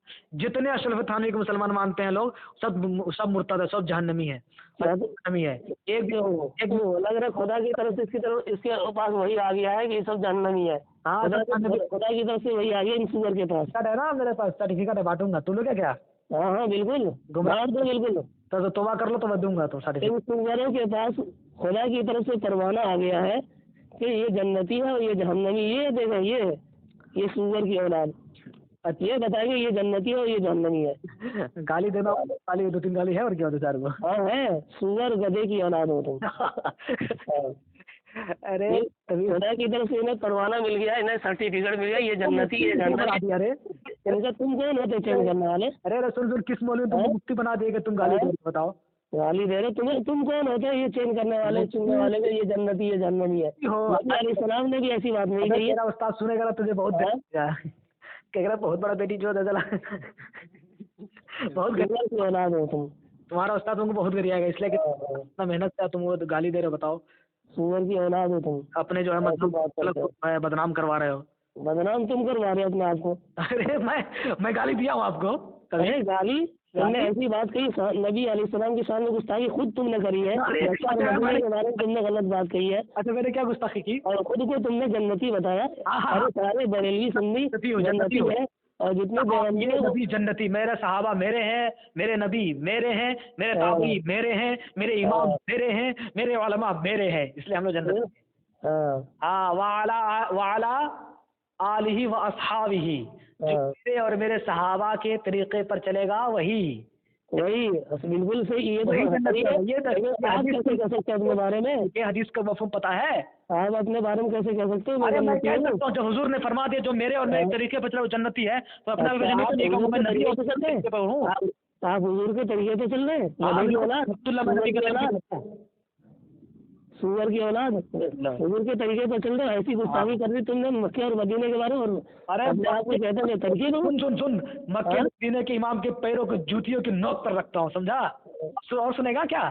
Speaker 3: جتنے اشرف تھانوی کو مسلمان مانتے ہیں لوگ سب مرتد ہے، سب جہنمی ہے.
Speaker 2: ایک لگ رہا ہے خدا کی طرف سے اس کے پاس وہی آ گیا ہے کہ یہ سب جہنمی ہے. خدا کی طرف سے وہی آ گیا ان سور کے پاس.
Speaker 3: ہے نا میرے پاس سرٹیفکیٹ ہے، بانٹوں گا. تم لوگ کیا
Speaker 2: ہاں بالکل بانٹ دو. بالکل
Speaker 3: تو توبہ کر لو تو میں دوں گا. تو
Speaker 2: ان سوروں کے پاس خدا کی طرف سے پروانہ آ گیا ہے کہ یہ جنتی ہے اور یہ جہنمی. یہ دیکھو یہ سور کی اولاد یہ بتائیں گے یہ جنتی ہے اور یہ جہنمی ہے.
Speaker 3: گالی دینا، گالی 2-3 گالی ہے اور کیا دو 4 کو.
Speaker 2: ہاں ہے. سور گدھے کی اولاد ہو تم.
Speaker 3: ارے
Speaker 2: خدا کی طرف سے انہیں پروانہ مل گیا، انہیں سرٹیفکیٹ مل گیا یہ جنتی ہے.
Speaker 3: ارے
Speaker 2: تم کون ہوتے چینج کرنے والے؟
Speaker 3: ارے رسول کس مولوی تم مفتی بنا دے گا؟ تم گالی بتاؤ.
Speaker 2: گالی دے رہے تم کون ہوتے یہ چینج کرنے والے، چننے والے میں یہ جنتی ہے جہنمی ہے. علیہ السلام نے بھی ایسی بات نہیں کہی.
Speaker 3: استاد سنے گا تجھے بہت کہ بہت بڑا بیٹی جو بہت
Speaker 2: گریہ کی اولاد ہو تم.
Speaker 3: تمہارا استاد تم کو بہت گریا گا، اس لیے کہ اتنا محنت سے تم وہ گالی دے رہے ہو. بتاؤ
Speaker 2: سور کی اولاد ہو تم.
Speaker 3: اپنے جو ہے بدنام کروا رہے ہو.
Speaker 2: بدنام تم کروا رہے ہو اپنے آپ کو.
Speaker 3: ارے میں گالی دیا ہوں آپ کو؟
Speaker 2: گالی تم نے ایسی بات کہی نبی علیہ السلام کی شان میں گستاخی خود تم نے کری ہے. کے بارے میں تم نے غلط بات کہی ہے.
Speaker 3: اچھا میں نے کیا گستاخی کی؟ اور
Speaker 2: خود کو تم نے جنتی بتایا. ارے سارے بریلوی سنی جنتی ہے اور جتنے
Speaker 3: جنتی. میرے صحابہ میرے ہیں، میرے نبی میرے ہیں، میرے تابعی میرے ہیں، میرے امام میرے ہیں، میرے علماء میرے ہیں، اس لیے ہم لوگ جنتی. ہاں وعلی آلہ و اصحابہ، میرے اور میرے صحابہ کے طریقے پر چلے گا وہی
Speaker 2: بالکل صحیح. یہ کیسے کہہ سکتے اپنے بارے میں؟
Speaker 3: یہ حدیث کا مفہوم پتہ ہے
Speaker 2: آپ اپنے بارے میں کیسے کہہ سکتے
Speaker 3: ہو؟ میں کہہ سکتا ہوں جو حضور نے فرما دیا جو میرے اور میرے طریقے پر چلے وہ جنتی ہے، تو اپنا
Speaker 2: آپ حضور کے طریقے پہ چل رہے ہیں. سور کی اولاد حضور کے طریقے پر چل رہے. ایسی گستاخی کر دی تم نے مکے اور مدینے کے بارے میں. آپ کو کہتے ہیں ترکیب.
Speaker 3: سن مکے مدینے کے امام کے پیروں کو جوتیوں کی نوک پر رکھتا ہوں، سمجھا؟ اور سنے گا کیا؟